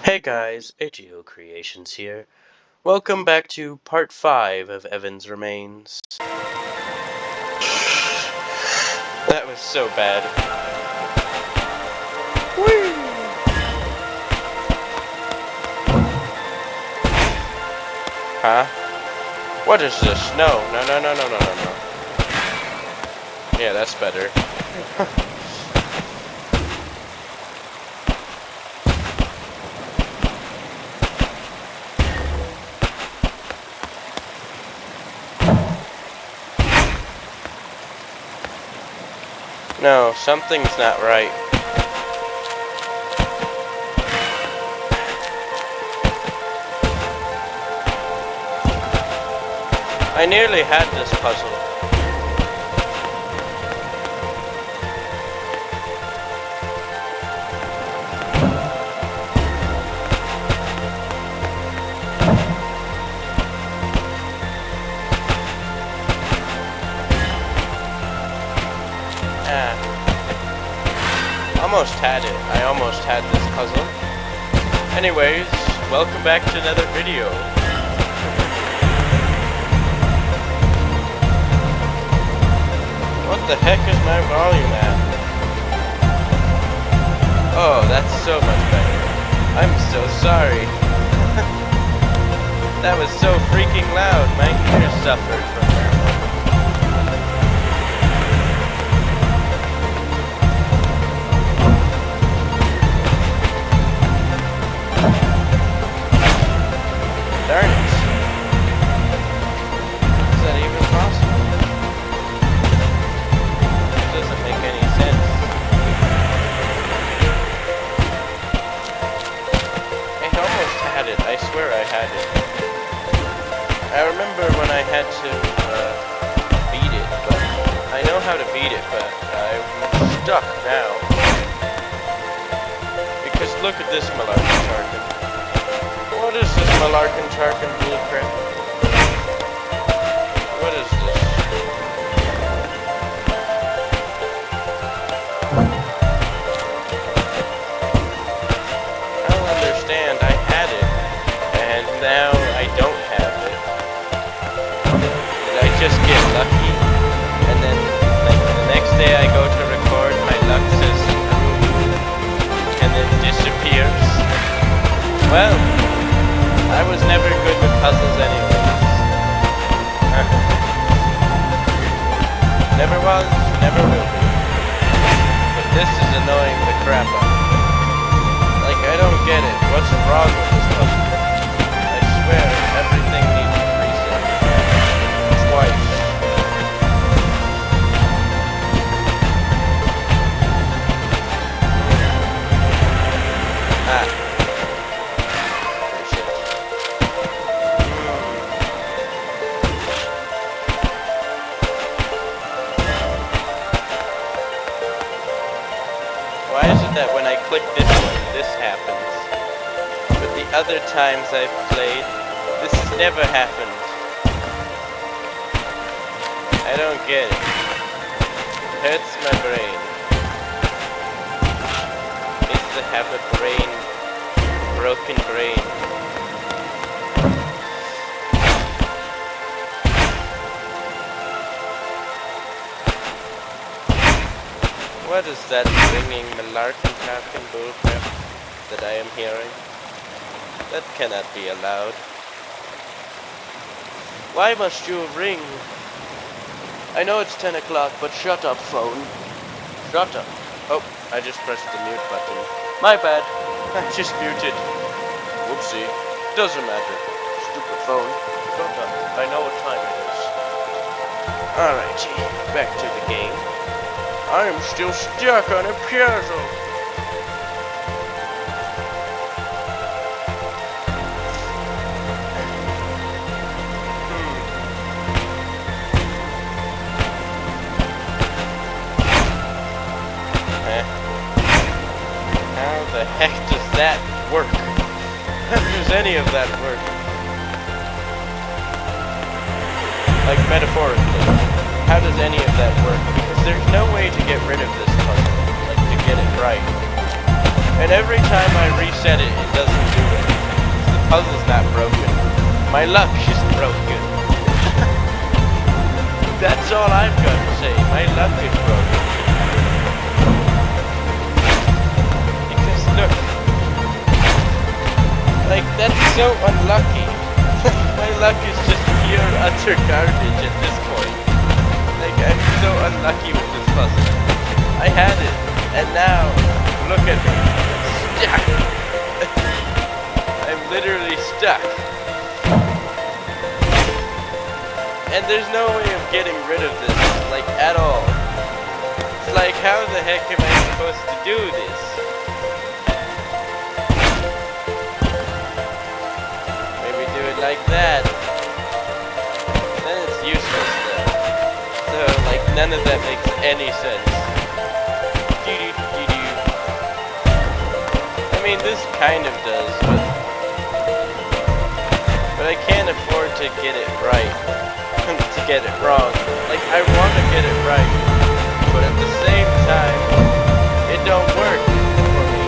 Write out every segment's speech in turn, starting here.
Hey guys, AGO Creations here. Welcome back to part 5 of Evan's Remains. That was so bad. Whee! Huh? What is this? No. Yeah, that's better. No, something's not right. I nearly had this puzzle. Almost had it. I almost had this puzzle. Anyways, welcome back to another video. What the heck is my volume at? Oh, that's so much better. I'm so sorry. That was so freaking loud. My ears suffered from that. Darn it. Is that even possible? It doesn't make any sense. I almost had it. I swear I had it. I remember when I had to beat it, but I know how to beat it, but I'm stuck now. Because look at this Malarkin Tarkin. What is this Malarkin Tarkin blueprint? What is this? I don't understand. I had it, and now I don't have it. Did I just get lucky? And then, like, the next day I go to record, my luck says and then disappears. Well, I was never good with puzzles anyways. Never was, never will be. But this is annoying the crap out of me. Like, I don't get it. What's wrong with this puzzle? I swear, everything needs reset. Twice. Why is it that when I click this one, this happens? But the other times I've played, this has never happened. I don't get it. It hurts my brain. I used to have a broken brain. What is that ringing Malarkin Tarkin bullcrap that I am hearing? That cannot be allowed. Why must you ring? I know it's 10 o'clock, but shut up, phone. Shut up. Oh, I just pressed the mute button. My bad. I just muted. Whoopsie. Doesn't matter. Stupid phone. Shut up. I know what time it is. Alrighty, back to the game. I am still stuck on a puzzle. How the heck does that work? How does any of that work? Like, metaphorically. How does any of that work? Because there's no way to get rid of this puzzle, like to get it right. And every time I reset it, it doesn't do it. The puzzle's not broken. My luck is broken. That's all I've got to say. My luck is broken. Because look, like that's so unlucky. My luck is just pure utter garbage at this point. Like I'm so unlucky with this puzzle. I had it, and now look at me. Stuck. I'm literally stuck. And there's no way of getting rid of this, like, at all. It's like, how the heck am I supposed to do this? Maybe do it like that. Then it's useless, though. So, like, none of that makes any sense. I mean, this kind of does, but I can't afford to get it right. To get it wrong. Like, I want to get it right, but at the same time, it don't work for me.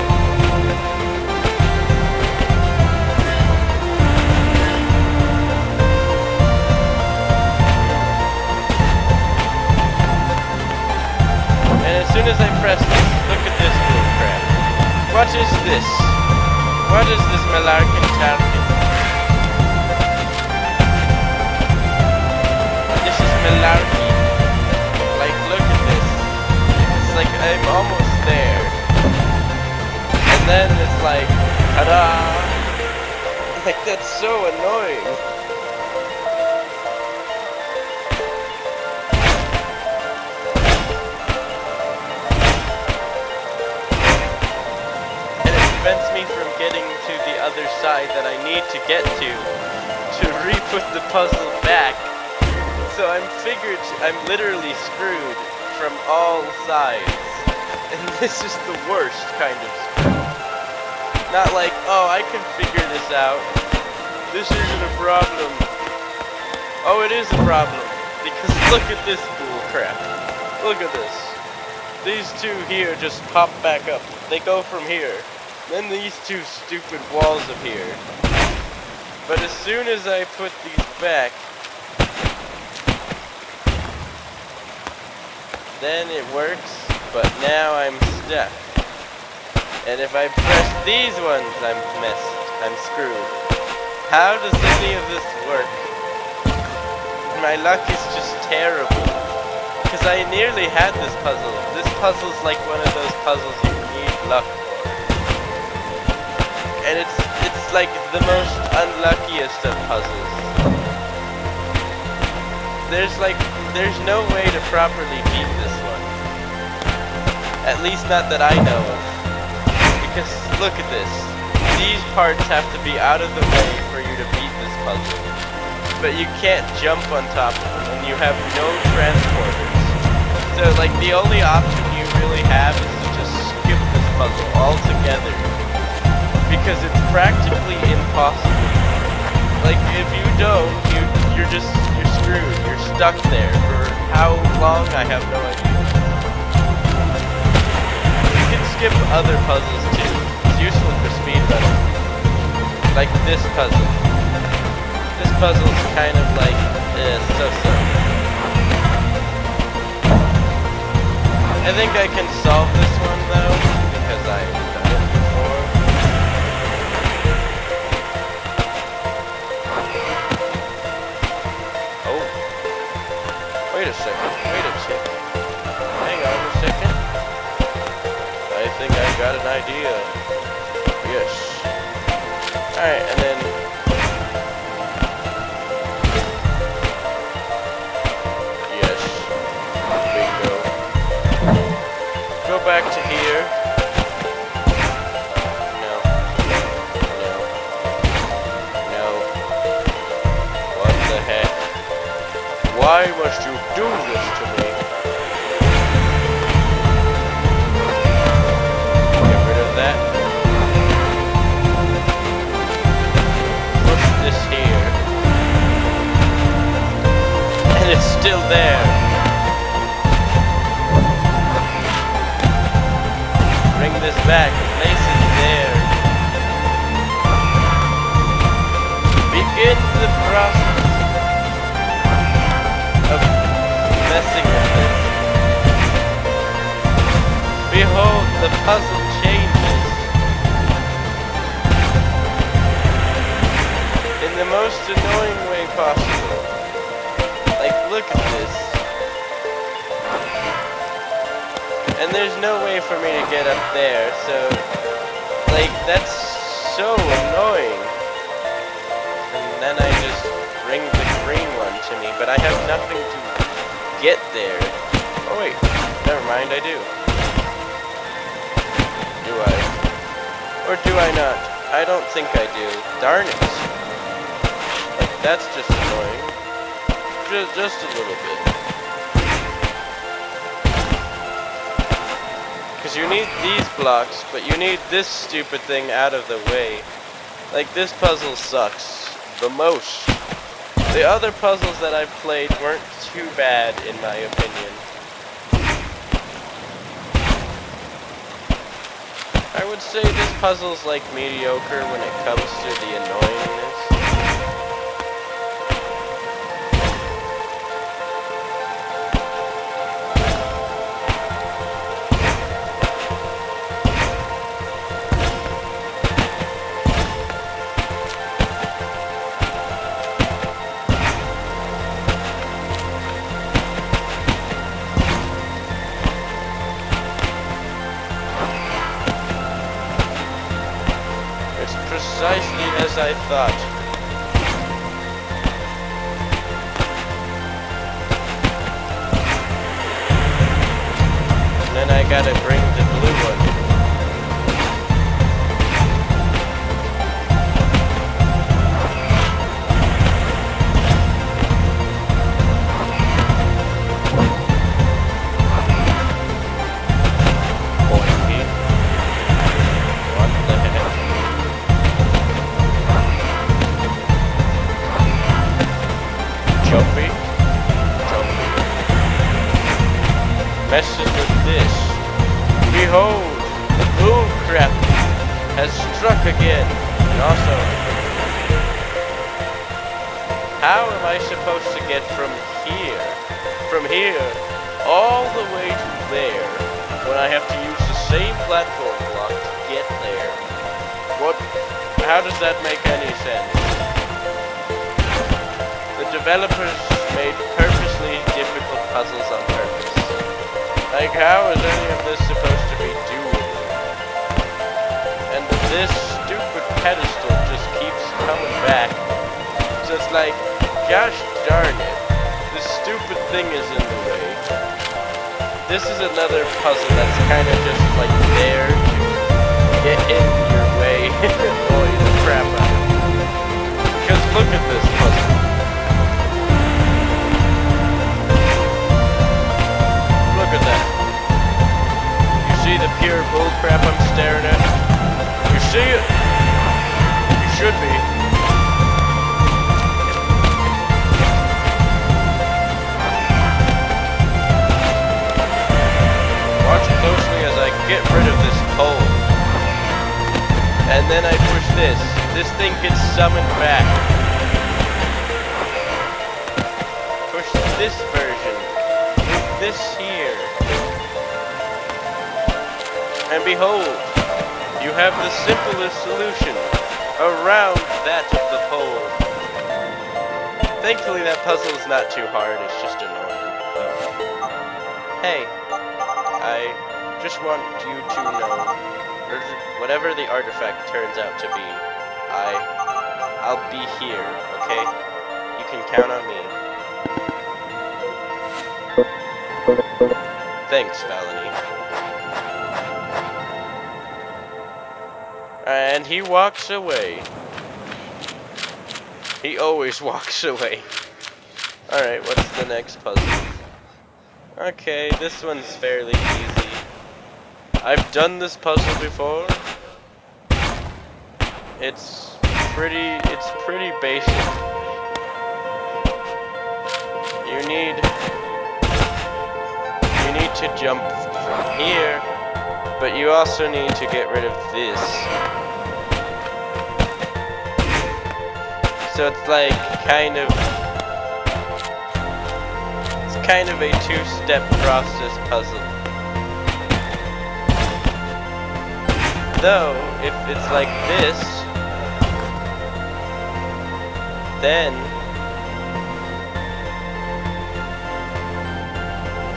And as soon as I press this, look at this bull crap. What is this? What is this malarkin tarkin? Malarkey. Like, look at this. It's like I'm almost there. And then it's like, ta-da! Like, that's so annoying. And it prevents me from getting to the other side that I need to get to re-put the puzzle back. So I'm literally screwed from all sides. And this is the worst kind of screw. Not like, oh, I can figure this out. This isn't a problem. Oh, it is a problem. Because look at this bull crap. Look at this. These two here just pop back up. They go from here. Then these two stupid walls appear. But as soon as I put these back, then it works, but now I'm stuck. And if I press these ones, I'm messed. I'm screwed. How does any of this work? My luck is just terrible. Because I nearly had this puzzle. This puzzle's like one of those puzzles you need luck for. And it's like the most unluckiest of puzzles. There's no way to properly beat this one. At least not that I know of. Because look at this. These parts have to be out of the way for you to beat this puzzle. But you can't jump on top of them, and you have no transporters. So like the only option you really have is to just skip this puzzle altogether. Because it's practically impossible. Like if you don't, you're screwed. You're stuck there for how long, I have no idea. You can skip other puzzles too. It's useful for speedrunning. Like this puzzle. This puzzle's kind of like, so-so. I think I can solve this one though, because I've done it before. Wait a second. Hang on a second. I think I got an idea. Yes. Alright, and then... Yes. Bingo. Go back to here. No. What the heck? Why must you do this to me? Get rid of that. Push this here. And it's still there. Bring this back. Place it the puzzle changes in the most annoying way possible. Like, look at this. And there's no way for me to get up there, so, like, that's so annoying. And then I just bring the green one to me, but I have nothing to get there. Oh wait, never mind, I do. Do I? Or do I not? I don't think I do. Darn it. Like, that's just annoying. Just a little bit. Because you need these blocks, but you need this stupid thing out of the way. Like, this puzzle sucks the most. The other puzzles that I've played weren't too bad, in my opinion. I would say this puzzle's like mediocre when it comes to the annoyingness. Precisely as I thought. And then I gotta bring the blue one. Messes with this. Behold, the bull crap has struck again. And also, how am I supposed to get from here, all the way to there, when I have to use the same platform block to get there? How does that make any sense? The developers made purposely difficult puzzles on purpose. Like, how is any of this supposed to be doable? And this stupid pedestal just keeps coming back. So it's like, gosh darn it, this stupid thing is in the way. This is another puzzle that's kind of just like there to get in your way and annoy the crap out of you. Because look at this puzzle. Look at that. You see the pure bullcrap I'm staring at? You see it? You should be. Watch closely as I get rid of this pole. And then I push this. This thing gets summoned back. Push this version. This here. And behold, you have the simplest solution around that of the pole. Thankfully that puzzle is not too hard, it's just annoying. Hey, I just want you to know, whatever the artifact turns out to be, I'll be here, okay? You can count on me. Thanks, Valony. And he walks away. He always walks away. Alright, what's the next puzzle? Okay, this one's fairly easy. I've done this puzzle before. It's pretty basic. You need to jump from here, but you also need to get rid of this. So it's like kind of a two-step process puzzle. though, if it's like this, then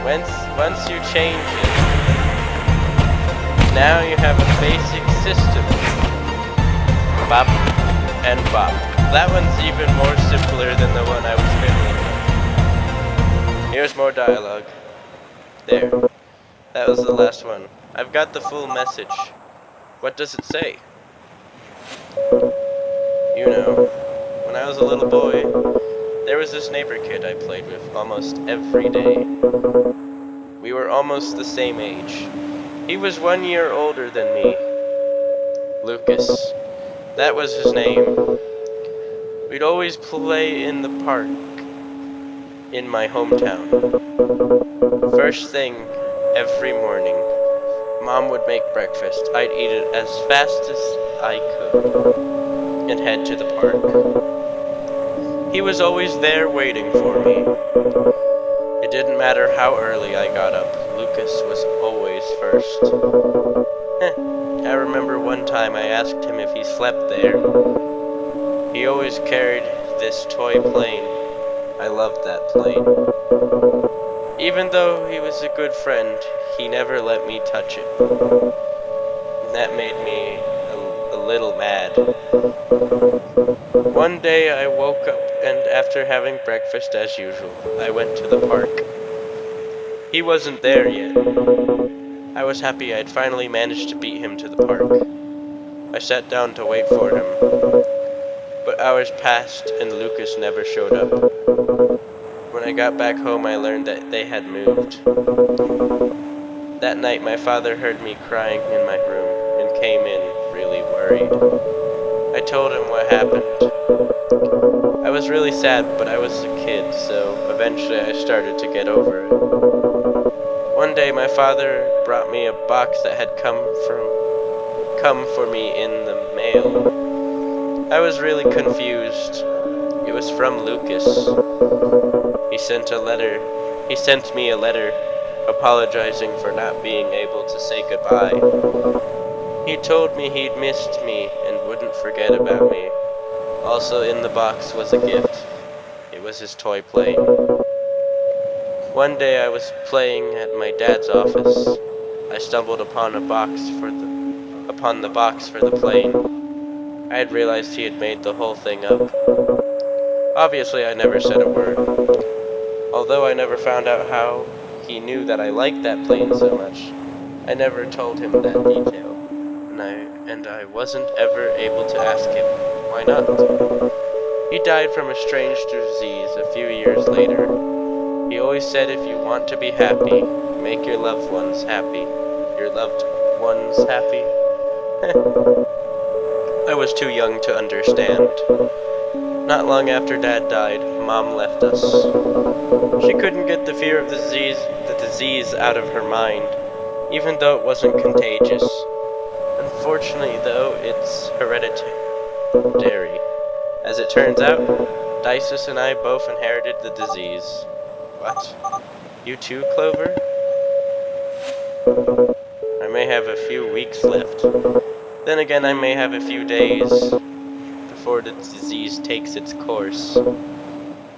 once you change it, now you have a basic system. Bop and bop. That one's even more simpler than the one I was fiddling with. Here's more dialogue. There. That was the last one. I've got the full message. What does it say? You know, when I was a little boy, there was this neighbor kid I played with almost every day. We were almost the same age. He was 1 year older than me. Lucas. That was his name. We'd always play in the park in my hometown. First thing every morning, Mom would make breakfast. I'd eat it as fast as I could and head to the park. He was always there waiting for me. It didn't matter how early I got up, Lucas was always first. I remember one time I asked him if he slept there. He always carried this toy plane. I loved that plane. Even though he was a good friend, he never let me touch it. And that made me a little mad. One day I woke up and after having breakfast as usual, I went to the park. He wasn't there yet. I was happy I'd finally managed to beat him to the park. I sat down to wait for him. But hours passed and Lucas never showed up. When I got back home, I learned that they had moved. That night, my father heard me crying in my room and came in really worried. I told him what happened. I was really sad, but I was a kid, so eventually I started to get over it. One day, my father brought me a box that had come for me in the mail. I was really confused. It was from Lucas. He sent me a letter apologizing for not being able to say goodbye. He told me he'd missed me and wouldn't forget about me. Also in the box was a gift. It was his toy plane. One day I was playing at my dad's office. I stumbled upon the box for the plane. I had realized he had made the whole thing up. Obviously, I never said a word. Although I never found out how he knew that I liked that plane so much, I never told him that detail. And I wasn't ever able to ask him, why not? He died from a strange disease a few years later. He always said if you want to be happy, make your loved ones happy. Your loved ones happy? I was too young to understand. Not long after Dad died, Mom left us. She couldn't get the fear of the disease out of her mind, even though it wasn't contagious. Unfortunately, though, it's hereditary. As it turns out, Dices and I both inherited the disease. What? You too, Clover? I may have a few weeks left. Then again, I may have a few days before the disease takes its course.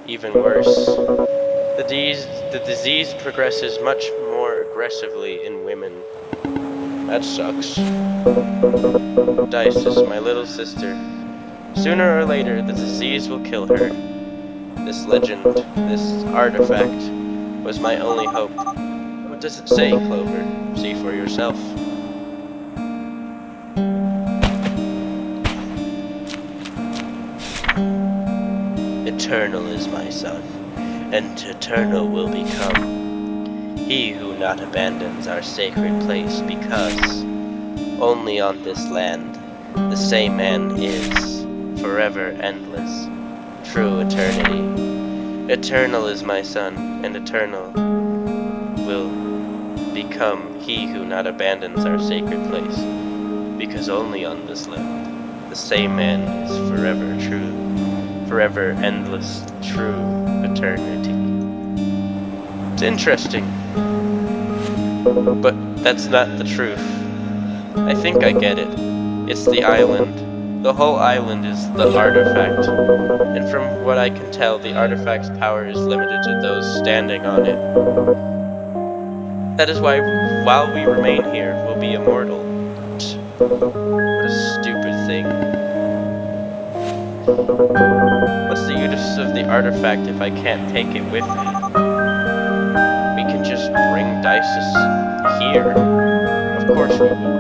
Even worse, the disease progresses much more aggressively in women. That sucks. Dices, my little sister. Sooner or later, the disease will kill her. This legend, this artifact, was my only hope. What does it say, Clover? See for yourself. Eternal is my son, and eternal will become he who not abandons our sacred place, because only on this land the same man is forever endless, true eternity. Eternal is my son, and eternal will become he who not abandons our sacred place, because only on this land the same man is forever true. Forever, endless, true eternity. It's interesting, but that's not the truth. I think I get it. It's the island. The whole island is the artifact. And from what I can tell, the artifact's power is limited to those standing on it. That is why, while we remain here, we'll be immortal. What a stupid thing. What's the use of the artifact if I can't take it with me? We can just bring Dices here. Of course we will.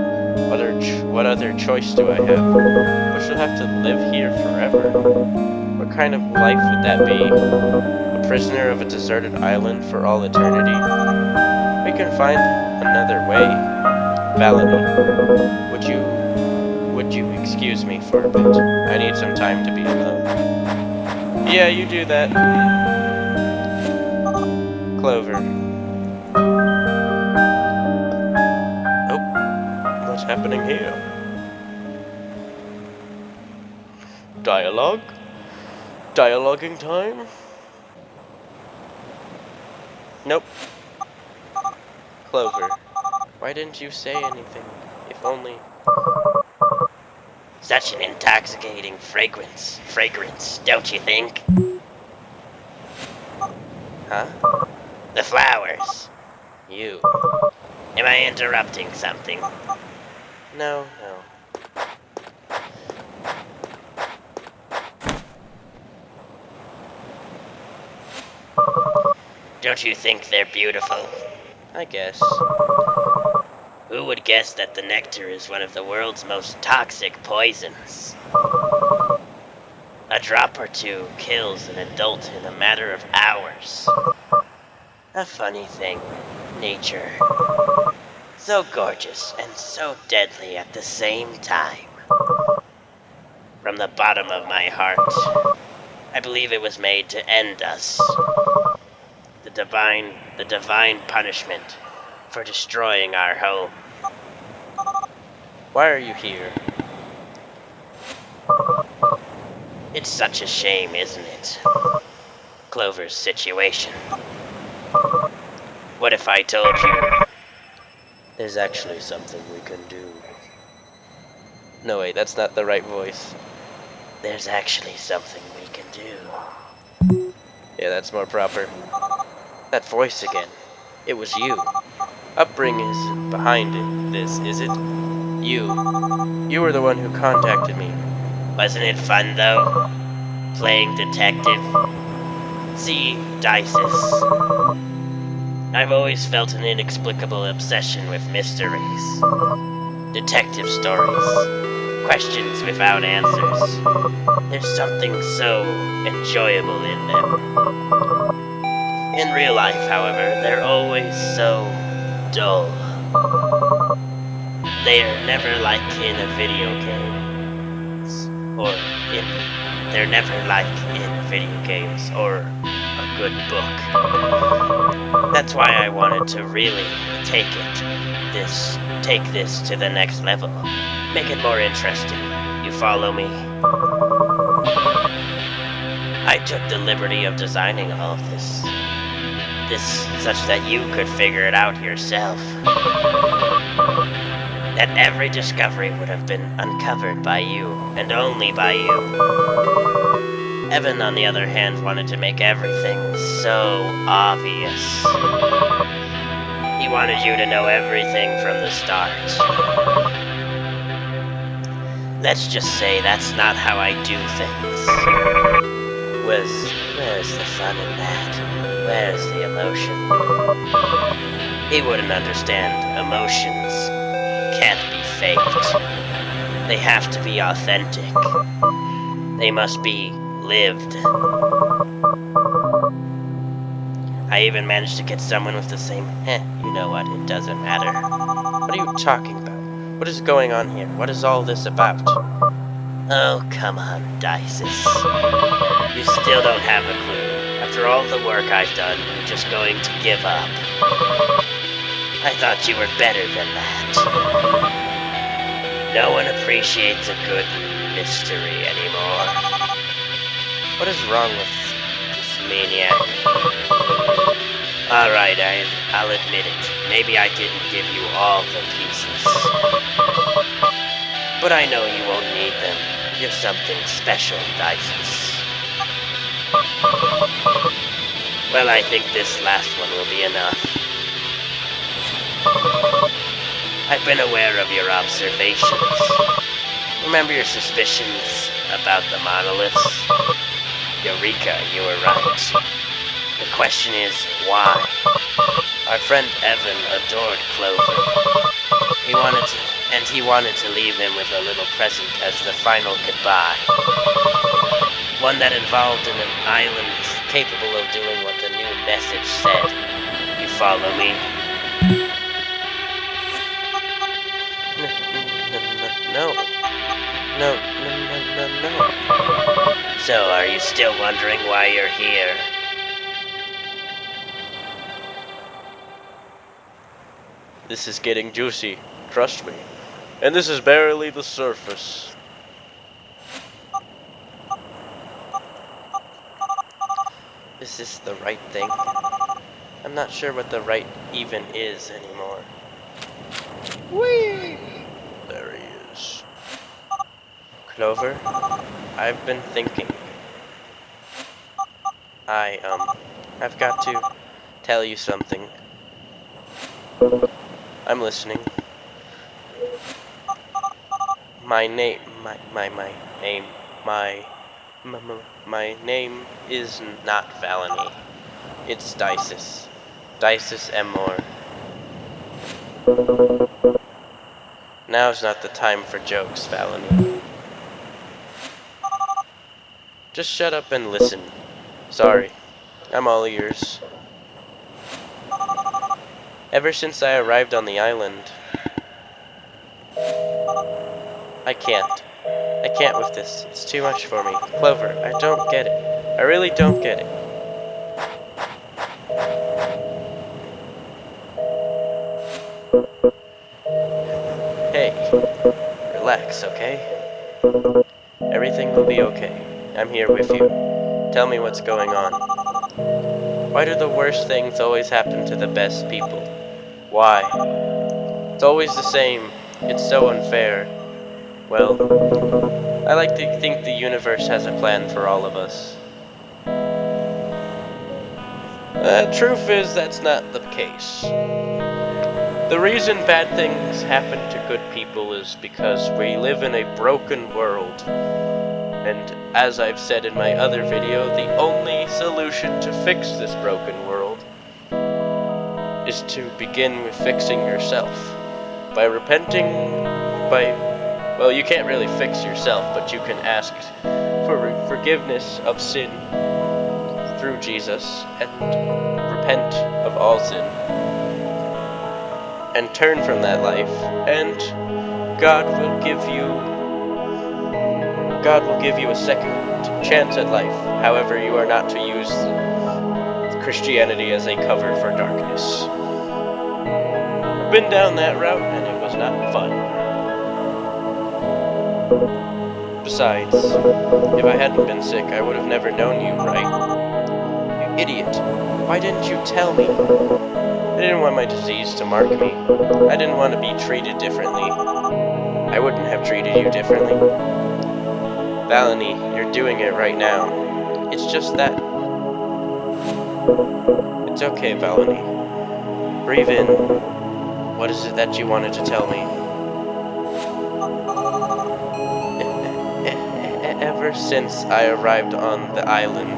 What other choice do I have? But she'll have to live here forever. What kind of life would that be? A prisoner of a deserted island for all eternity? We can find another way. Valentine, would you excuse me for a bit? I need some time to be alone. Yeah, you do that. Clover. Oh, what's happening here? Dialogue? Dialoguing time? Nope. Clover, why didn't you say anything? If only... Such an intoxicating fragrance, don't you think? Huh? The flowers. You. Am I interrupting something? No. Don't you think they're beautiful? I guess. Who would guess that the nectar is one of the world's most toxic poisons? A drop or two kills an adult in a matter of hours. A funny thing, nature. So gorgeous and so deadly at the same time. From the bottom of my heart, I believe it was made to end us. The divine punishment for destroying our home. Why are you here? It's such a shame, isn't it? Clover's situation. What if I told you? There's actually something we can do. No, wait, that's not the right voice. There's actually something we can do. Yeah, that's more proper. That voice again. It was you. Upbringing isn't behind this, is it? You. You were the one who contacted me. Wasn't it fun, though? Playing detective? See, Dices. I've always felt an inexplicable obsession with mysteries. Detective stories. Questions without answers. There's something so enjoyable in them. In real life, however, they're always so dull. They are never like in a video game. They're never like in video games or a good book. That's why I wanted to really take this to the next level. Make it more interesting. You follow me? I took the liberty of designing all of this such that you could figure it out yourself. That every discovery would have been uncovered by you, and only by you. Evan, on the other hand, wanted to make everything so obvious. He wanted you to know everything from the start. Let's just say that's not how I do things. Where's the fun in that? Where's the emotion? He wouldn't understand. Emotions can't be faked. They have to be authentic. They must be lived. I even managed to get someone with the same, you know what, it doesn't matter. What are you talking about? What is going on here? What is all this about? Oh, come on, Dices. You still don't have a clue. After all the work I've done, you're just going to give up. I thought you were better than that. No one appreciates a good mystery anymore. What is wrong with This maniac. Alright, I'll admit it. Maybe I didn't give you all the pieces. But I know you won't need them. You're something special, Dices. Well, I think this last one will be enough. I've been aware of your observations. Remember your suspicions about the monoliths? Eureka, you were right. The question is, why? Our friend Evan adored Clover. He wanted to leave him with a little present as the final goodbye. One that involved an island capable of doing what the new message said. You follow me? No. No. So, are you still wondering why you're here? This is getting juicy, trust me. And this is barely the surface. Is this the right thing? I'm not sure what the right even is anymore. Whee! There he is. Clover, I've been thinking. I've got to tell you something. I'm listening. My name is not Valony. It's Dices. Dices Emor. Now's not the time for jokes, Valony. Just shut up and listen. Sorry, I'm all ears. Ever since I arrived on the island, I can't with this. It's too much for me. Clover, I don't get it. I really don't get it. Hey, relax, okay? Everything will be okay. I'm here with you. Tell me what's going on. Why do the worst things always happen to the best people? Why? It's always the same. It's so unfair. Well, I like to think the universe has a plan for all of us. The truth is, that's not the case. The reason bad things happen to good people is because we live in a broken world. And as I've said in my other video, the only solution to fix this broken world is to begin with fixing yourself. By repenting, well, you can't really fix yourself, but you can ask for forgiveness of sin through Jesus and repent of all sin and turn from that life, and God will give you a second chance at life. However, you are not to use Christianity as a cover for darkness. I've been down that route and it was not fun. Besides, if I hadn't been sick, I would have never known you, right? You idiot. Why didn't you tell me? I didn't want my disease to mark me. I didn't want to be treated differently. I wouldn't have treated you differently. Valony, you're doing it right now. It's just that. It's okay, Valony. Breathe in. What is it that you wanted to tell me? Ever since I arrived on the island,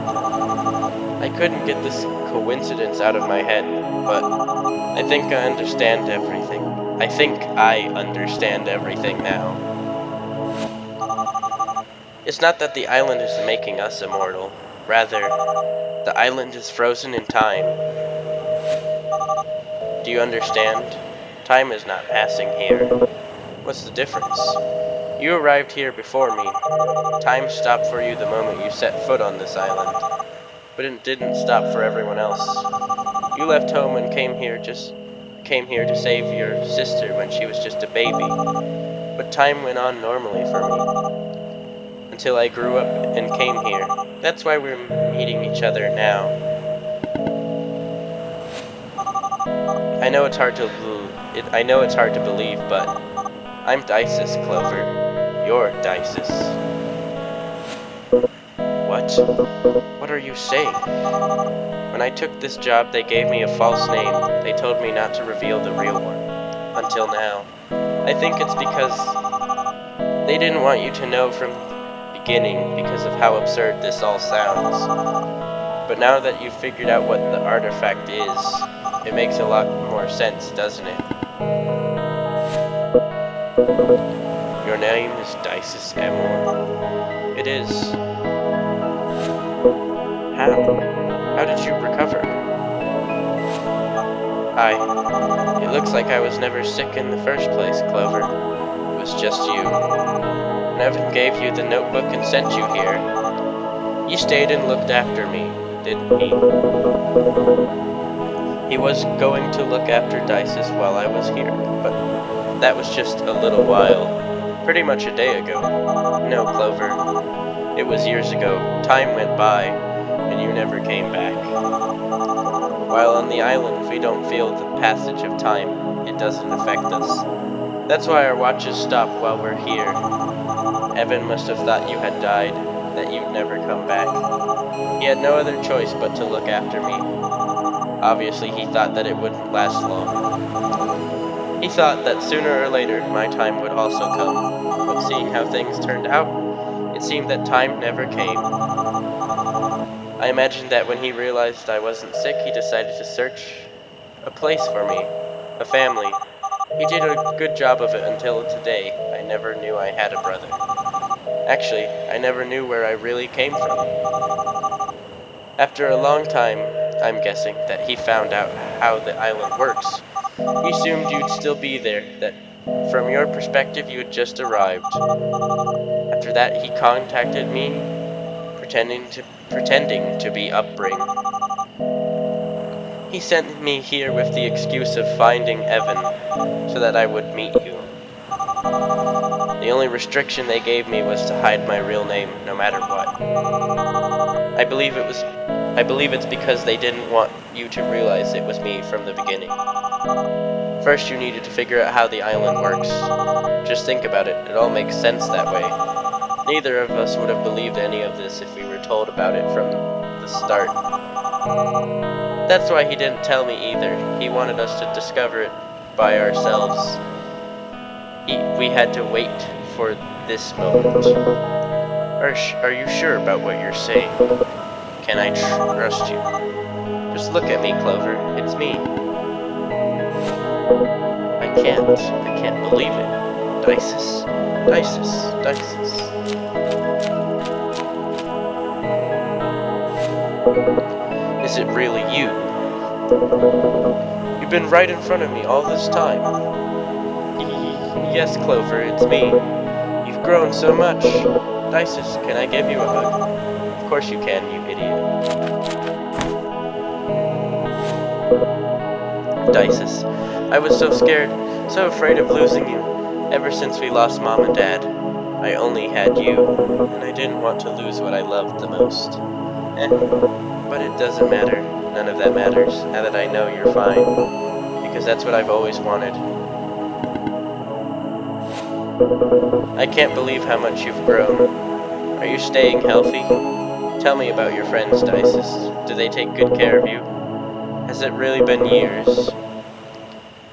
I couldn't get this coincidence out of my head, but I think I understand everything. I think I understand everything now. It's not that the island is making us immortal. Rather, the island is frozen in time. Do you understand? Time is not passing here. What's the difference? You arrived here before me. Time stopped for you the moment you set foot on this island. But it didn't stop for everyone else. You left home and came here to save your sister when she was just a baby. But time went on normally for me. Until I grew up and came here. That's why we're meeting each other now. I know it's hard to believe, but I'm Dices, Clover. You're Dices. What? What are you saying? When I took this job, they gave me a false name. They told me not to reveal the real one. Until now. I think it's because they didn't want you to know from the beginning because of how absurd this all sounds. But now that you've figured out what the artifact is, it makes a lot more sense, doesn't it? Your name is Dices Amor. It is. How did you recover? It looks like I was never sick in the first place, Clover. It was just you. Evan gave you the notebook and sent you here. You stayed and looked after me, didn't he? He was going to look after Dices while I was here, but that was just a little while. Pretty much a day ago. No, Clover. It was years ago. Time went by, and you never came back. While on the island, we don't feel the passage of time. It doesn't affect us. That's why our watches stop while we're here. Evan must have thought you had died, that you'd never come back. He had no other choice but to look after me. Obviously, he thought that it wouldn't last long. He thought that sooner or later, my time would also come. But seeing how things turned out, it seemed that time never came. I imagine that when he realized I wasn't sick, he decided to search a place for me, a family. He did a good job of it until today. I never knew I had a brother. Actually, I never knew where I really came from. After a long time, I'm guessing, that he found out how the island works. He assumed you'd still be there, that from your perspective you had just arrived. After that, he contacted me, pretending to be Upbring. He sent me here with the excuse of finding Evan, so that I would meet you. The only restriction they gave me was to hide my real name, no matter what. I believe it's because they didn't want you to realize it was me from the beginning. First, you needed to figure out how the island works. Just think about it, it all makes sense that way. Neither of us would have believed any of this if we were told about it from the start. That's why he didn't tell me either. He wanted us to discover it by ourselves. We had to wait for this moment. Are you sure about what you're saying? Can I trust you? Just look at me, Clover. It's me. I can't believe it. Dices. Is it really you? You've been right in front of me all this time. Yes, Clover, it's me. You've grown so much. Dices, can I give you a hug? Of course you can, you idiot. Dices, I was so scared, so afraid of losing you. Ever since we lost Mom and Dad, I only had you, and I didn't want to lose what I loved the most. But it doesn't matter. None of that matters, now that I know you're fine. Because that's what I've always wanted. I can't believe how much you've grown. Are you staying healthy? Tell me about your friends, Dices. Do they take good care of you? Has it really been years?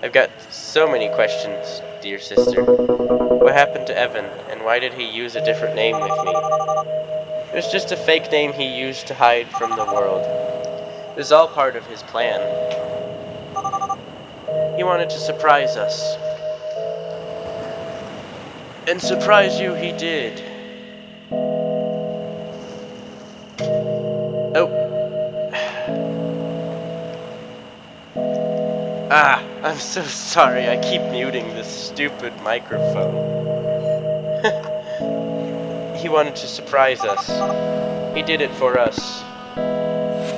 I've got so many questions, dear sister. What happened to Evan, and why did he use a different name with me? It was just a fake name he used to hide from the world. It was all part of his plan. He wanted to surprise us. And surprise you he did. Oh. I'm so sorry. I keep muting this stupid microphone. He wanted to surprise us. He did it for us.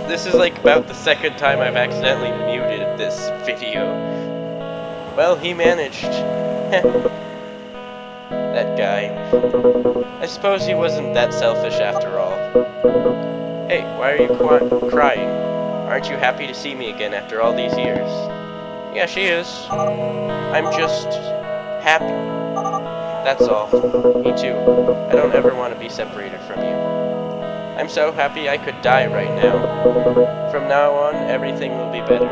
This is like about the second time I've accidentally muted this video. Well, he managed. That guy. I suppose he wasn't that selfish after all. Hey, why are you crying? Aren't you happy to see me again after all these years? Yeah, she is. I'm just happy. That's all. Me too. I don't ever want to be separated from you. I'm so happy I could die right now. From now on, everything will be better.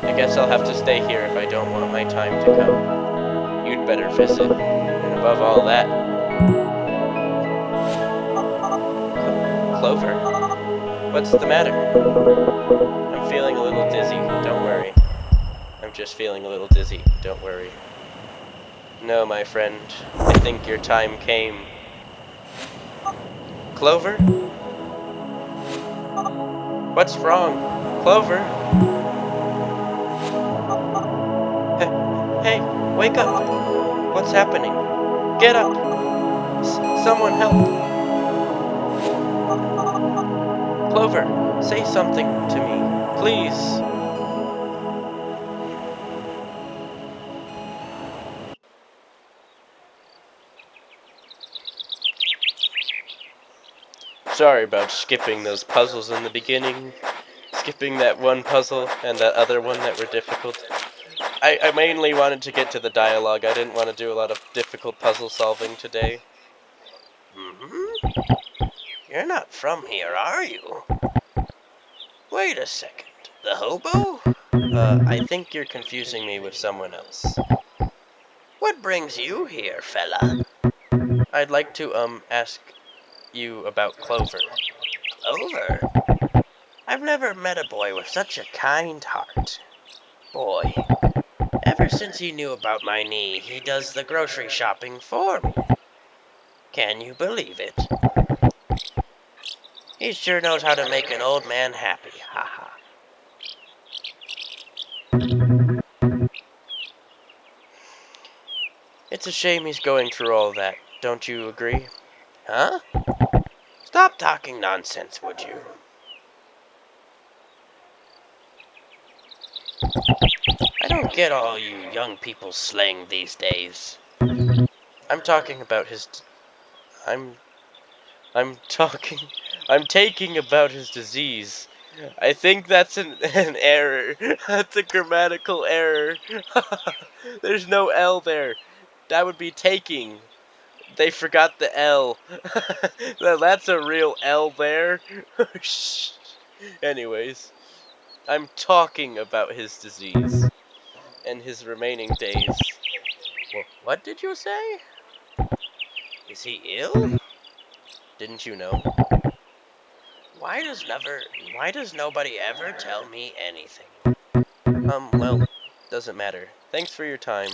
I guess I'll have to stay here if I don't want my time to come. You'd better visit. And above all that... Clover? What's the matter? I'm feeling a little dizzy. Don't worry. I'm just feeling a little dizzy. Don't worry. No, my friend. I think your time came. Clover? What's wrong? Clover? Hey, wake up! What's happening? Get up! Someone help! Clover, say something to me, please. Sorry about skipping those puzzles in the beginning. Skipping that one puzzle and that other one that were difficult. I mainly wanted to get to the dialogue. I didn't want to do a lot of difficult puzzle solving today. You're not from here, are you? Wait a second. The hobo? I think you're confusing me with someone else. What brings you here, fella? I'd like to, ask you about Clover. Clover? I've never met a boy with such a kind heart. Boy, ever since he knew about my knee, he does the grocery shopping for me. Can you believe it? He sure knows how to make an old man happy, haha. It's a shame he's going through all that, don't you agree? Huh? Stop talking nonsense, would you? I don't get all you young people's slang these days. I'm talking about his... I'm taking about his disease. I think that's an error. That's a grammatical error. There's no L there. That would be taking. They forgot the L. That's a real L there. Anyways, I'm talking about his disease and his remaining days. Well, what did you say? Is he ill? Didn't you know? Why does nobody ever tell me anything? Well, doesn't matter. Thanks for your time.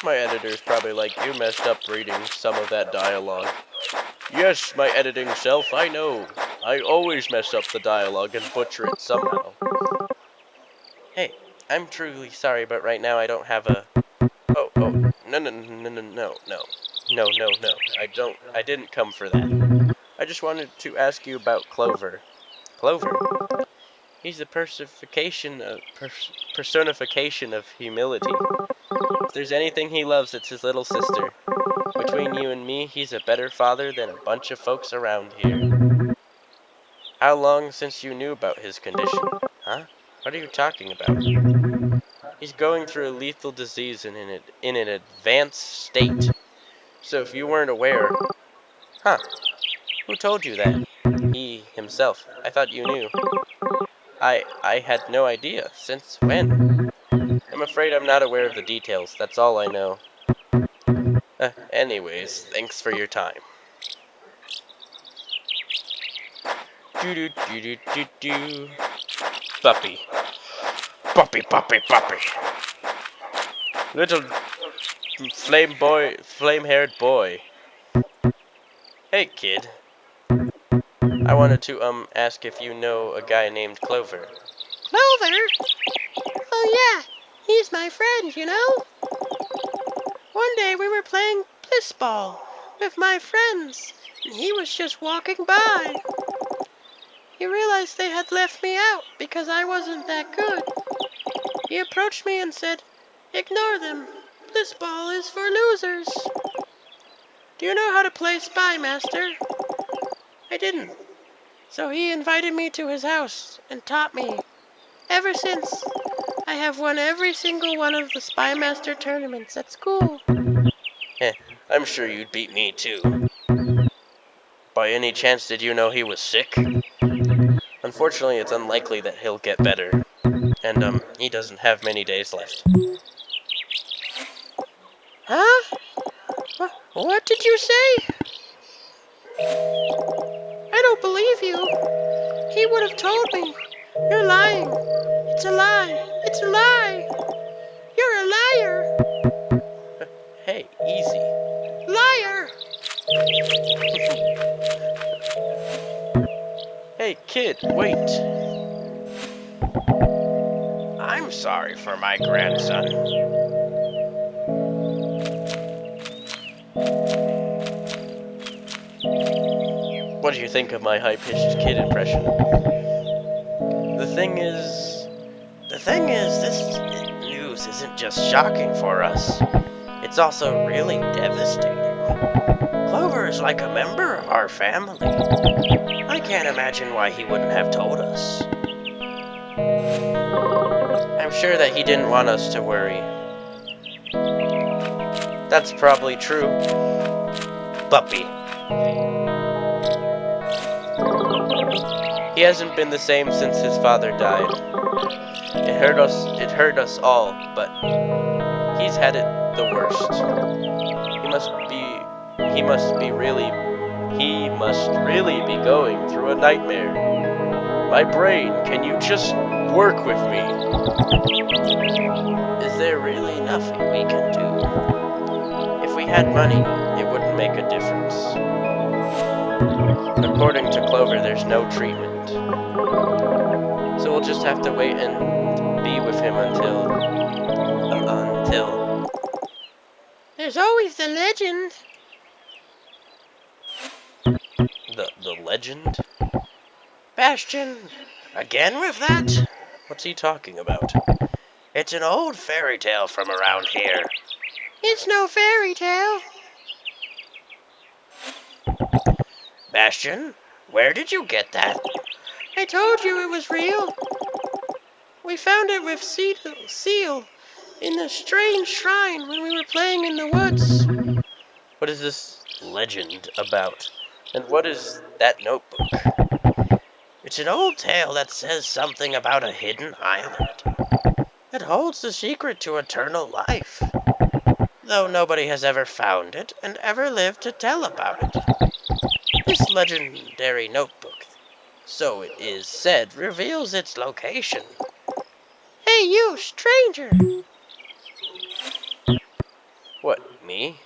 My editor's probably like, you messed up reading some of that dialogue. Yes, my editing self, I know. I always mess up the dialogue and butcher it somehow. Hey, I'm truly sorry, but right now I don't have a... Oh, no. I didn't come for that. I just wanted to ask you about Clover. Clover? He's a personification of humility. If there's anything he loves, it's his little sister. Between you and me, he's a better father than a bunch of folks around here. How long since you knew about his condition? Huh? What are you talking about? He's going through a lethal disease in an advanced state. So if you weren't aware... Huh. Who told you that? He himself. I thought you knew. I had no idea. Since when? I'm afraid I'm not aware of the details. That's all I know. Anyways, thanks for your time. Do. Puppy. Puppy. Little flame-haired boy. Hey, kid. I wanted to, ask if you know a guy named Clover. Clover? Oh yeah, he's my friend, you know? One day we were playing bliss ball with my friends, and he was just walking by. He realized they had left me out because I wasn't that good. He approached me and said, "Ignore them. Bliss ball is for losers." Do you know how to play Spy Master? I didn't. So he invited me to his house and taught me. Ever since, I have won every single one of the Spymaster tournaments at school. I'm sure you'd beat me too. By any chance, did you know he was sick? Unfortunately, it's unlikely that he'll get better. And, he doesn't have many days left. Huh? What did you say? I don't believe you. He would have told me. You're lying. It's a lie. It's a lie. You're a liar. Hey, easy. Liar. Hey, kid, wait. I'm sorry for my grandson. What do you think of my high-pitched kid impression? The thing is, this news isn't just shocking for us. It's also really devastating. Clover is like a member of our family. I can't imagine why he wouldn't have told us. I'm sure that he didn't want us to worry. That's probably true. Puppy. He hasn't been the same since his father died. It hurt us all, but he's had it the worst. He must really be going through a nightmare. My brain, can you just work with me? Is there really nothing we can do? If we had money, it wouldn't make a difference. According to Clover, there's no treatment. So we'll just have to wait and be with him until... There's always the legend. The legend? Bastion, again with that? What's he talking about? It's an old fairy tale from around here. It's no fairy tale. Bastion, where did you get that? I told you it was real. We found it with Seal in the strange shrine when we were playing in the woods. What is this legend about? And what is that notebook? It's an old tale that says something about a hidden island. It holds the secret to eternal life. Though nobody has ever found it and ever lived to tell about it. This legendary notebook, so it is said, reveals its location. Hey, you, stranger! What, me?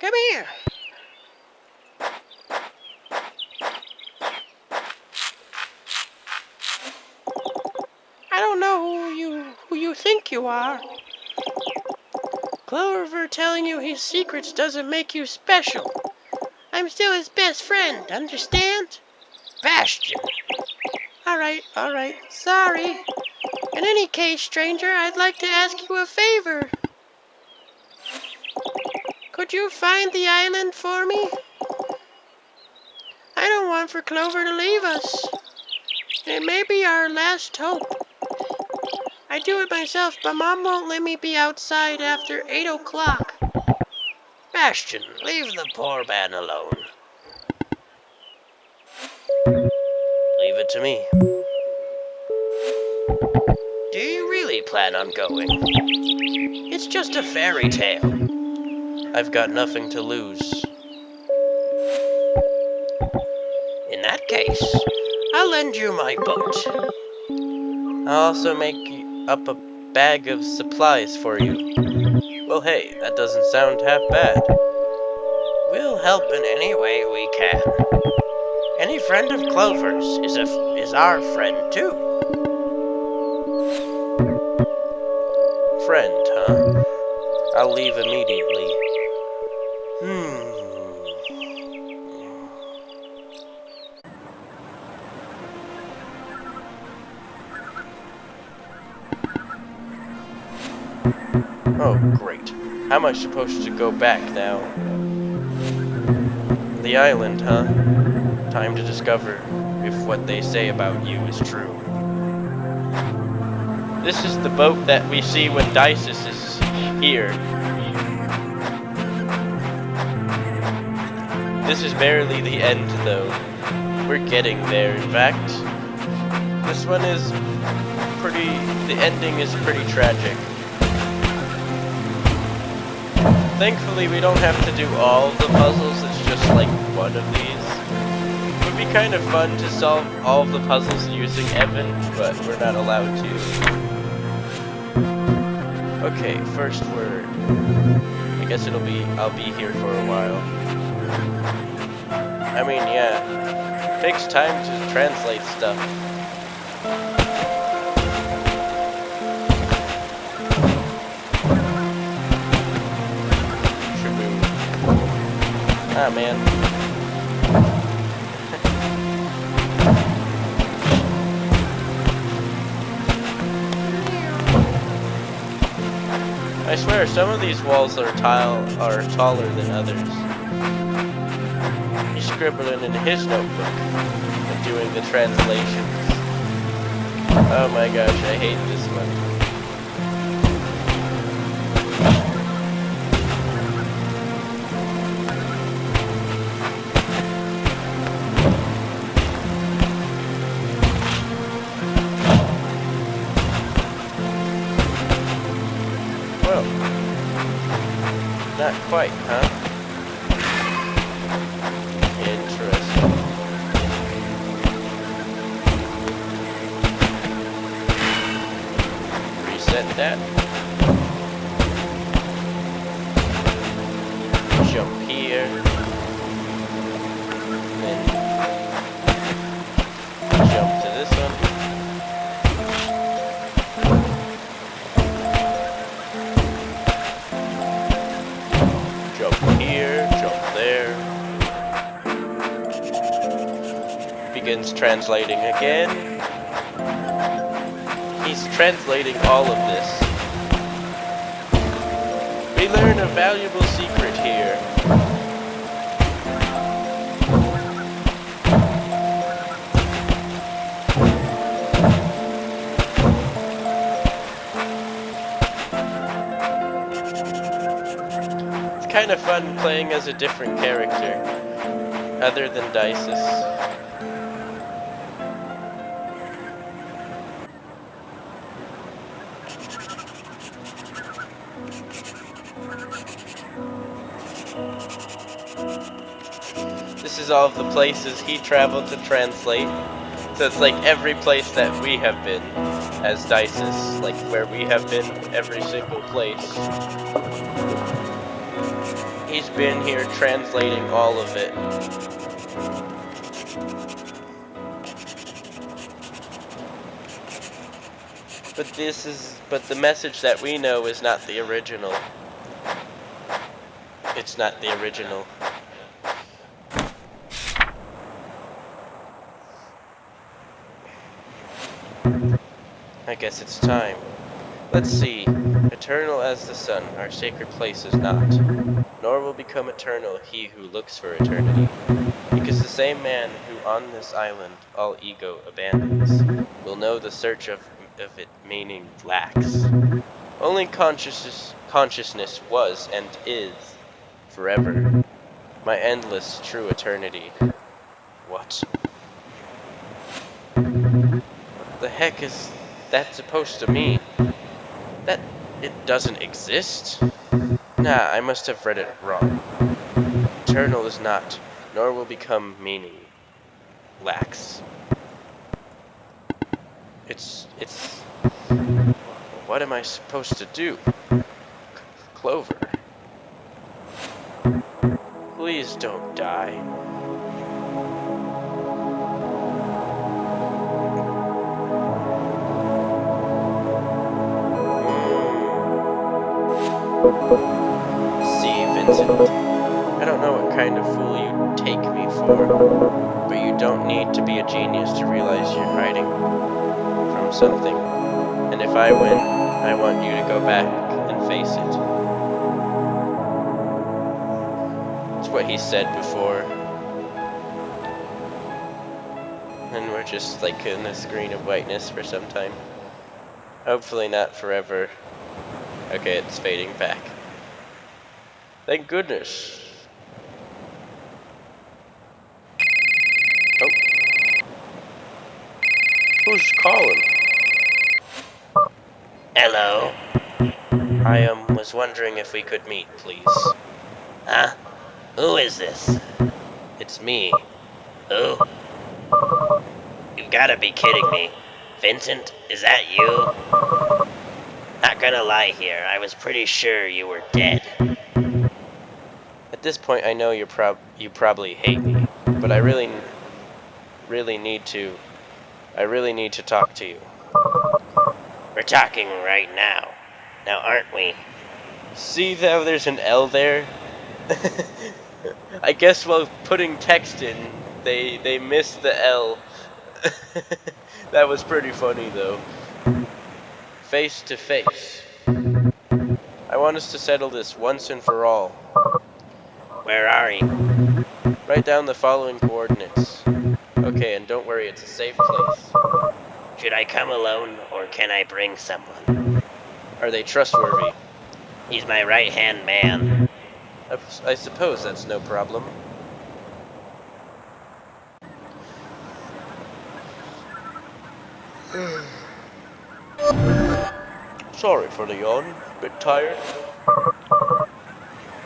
Come here. I don't know who you think you are. Clover telling you his secrets doesn't make you special. I'm still his best friend, understand? Bastion! Alright, sorry. In any case, stranger, I'd like to ask you a favor. Could you find the island for me? I don't want for Clover to leave us. It may be our last hope. I do it myself, but Mom won't let me be outside after 8 o'clock. Bastion, leave the poor man alone. Leave it to me. Do you really plan on going? It's just a fairy tale. I've got nothing to lose. In that case, I'll lend you my boat. I'll also make up a bag of supplies for you. Well, hey, that doesn't sound half bad. We'll help in any way we can. Any friend of Clover's is our friend too. Friend, huh? I'll leave immediately. Oh, great. How am I supposed to go back now? The island, huh? Time to discover if what they say about you is true. This is the boat that we see when Dices is here. This is barely the end, though. We're getting there, in fact. This one is the ending is pretty tragic. Thankfully, we don't have to do all the puzzles, it's just like one of these. It would be kind of fun to solve all of the puzzles using Evan, but we're not allowed to. Okay, first word. I guess I'll be here for a while. I mean, yeah, it takes time to translate stuff. Ah, man. I swear, some of these walls are taller than others. He's scribbling in his notebook and doing the translations. Oh my gosh, I hate this one. Not quite, huh? Interesting. Reset that. Jump here. Then jump to this one. Begins translating again. He's translating all of this. We learn a valuable secret here. It's kind of fun playing as a different character, other than Dices. This is all of the places he traveled to translate. So it's like every place that we have been as Dices, like where we have been every single place. He's been here translating all of it. But the message that we know is not the original. It's not the original. I guess it's time. Let's see. Eternal as the sun, our sacred place is not. Nor will become eternal he who looks for eternity. Because the same man who on this island all ego abandons will know the search of it meaning lacks. Only consciousness was and is forever. My endless true eternity. What? The heck is that supposed to mean? That it doesn't exist? Nah, I must have read it wrong. Eternal is not, nor will become meaning. Lacks. It's... What am I supposed to do? Clover. Please don't die. See, Vincent, I don't know what kind of fool you take me for, but you don't need to be a genius to realize you're hiding from something. And if I win, I want you to go back and face it. It's what he said before. And we're just like in a screen of whiteness for some time. Hopefully not forever. Okay, it's fading back. Thank goodness. Oh. Who's calling? Hello? I was wondering if we could meet, please. Huh? Who is this? It's me. Who? You've gotta be kidding me. Vincent, is that you? Not gonna lie here, I was pretty sure you were dead. At this point, I know you probably hate me, but I really need to talk to you. We're talking right now. Now aren't we? See how there's an L there? I guess while putting text in, they missed the L. That was pretty funny though. Face to face. I want us to settle this once and for all. Where are you? Write down the following coordinates. Okay, and don't worry, it's a safe place. Should I come alone, or can I bring someone? Are they trustworthy? He's my right-hand man. I suppose that's no problem. Sorry for the yawn. Bit tired.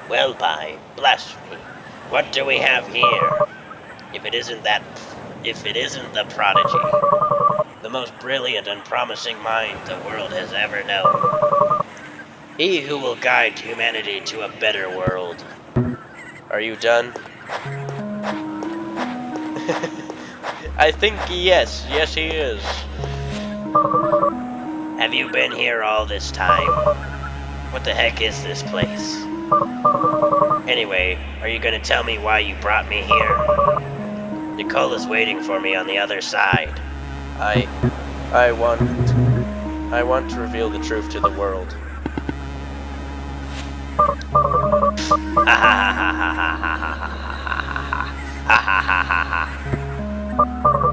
Well, by blasphemy, what do we have here? If it isn't the prodigy, the most brilliant and promising mind the world has ever known. He who will guide humanity to a better world. Are you done? I think yes. Yes, he is. Have you been here all this time? What the heck is this place? Anyway, are you gonna tell me why you brought me here? Nicole is waiting for me on the other side. I want to reveal the truth to the world.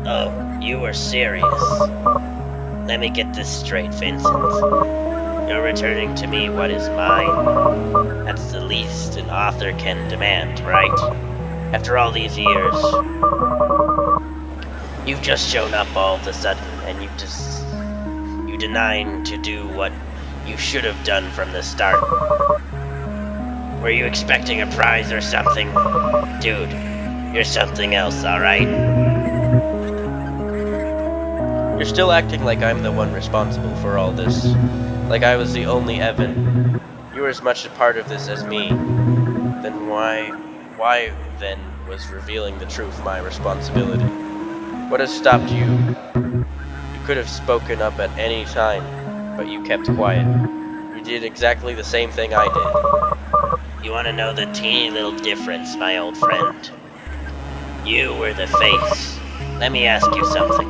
Oh, you were serious. Let me get this straight, Vincent. You're returning to me what is mine. That's the least an author can demand, right? After all these years, you've just shown up all of a sudden, and you denying to do what you should have done from the start. Were you expecting a prize or something? Dude, you're something else, alright? You're still acting like I'm the one responsible for all this. Like I was the only Evan. You were as much a part of this as me. Then why then was revealing the truth my responsibility? What has stopped you? You could have spoken up at any time, but you kept quiet. You did exactly the same thing I did. You want to know the teeny little difference, my old friend? You were the face. Let me ask you something.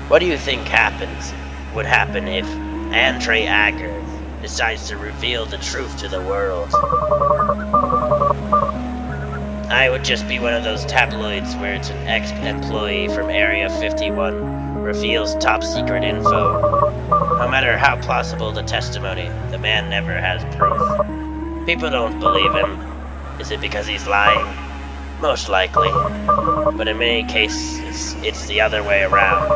What do you think would happen if Andre Agar decides to reveal the truth to the world? I would just be one of those tabloids where it's an ex-employee from Area 51 reveals top secret info. No matter how plausible the testimony, the man never has proof. People don't believe him. Is it because he's lying? Most likely. But in many cases, it's the other way around.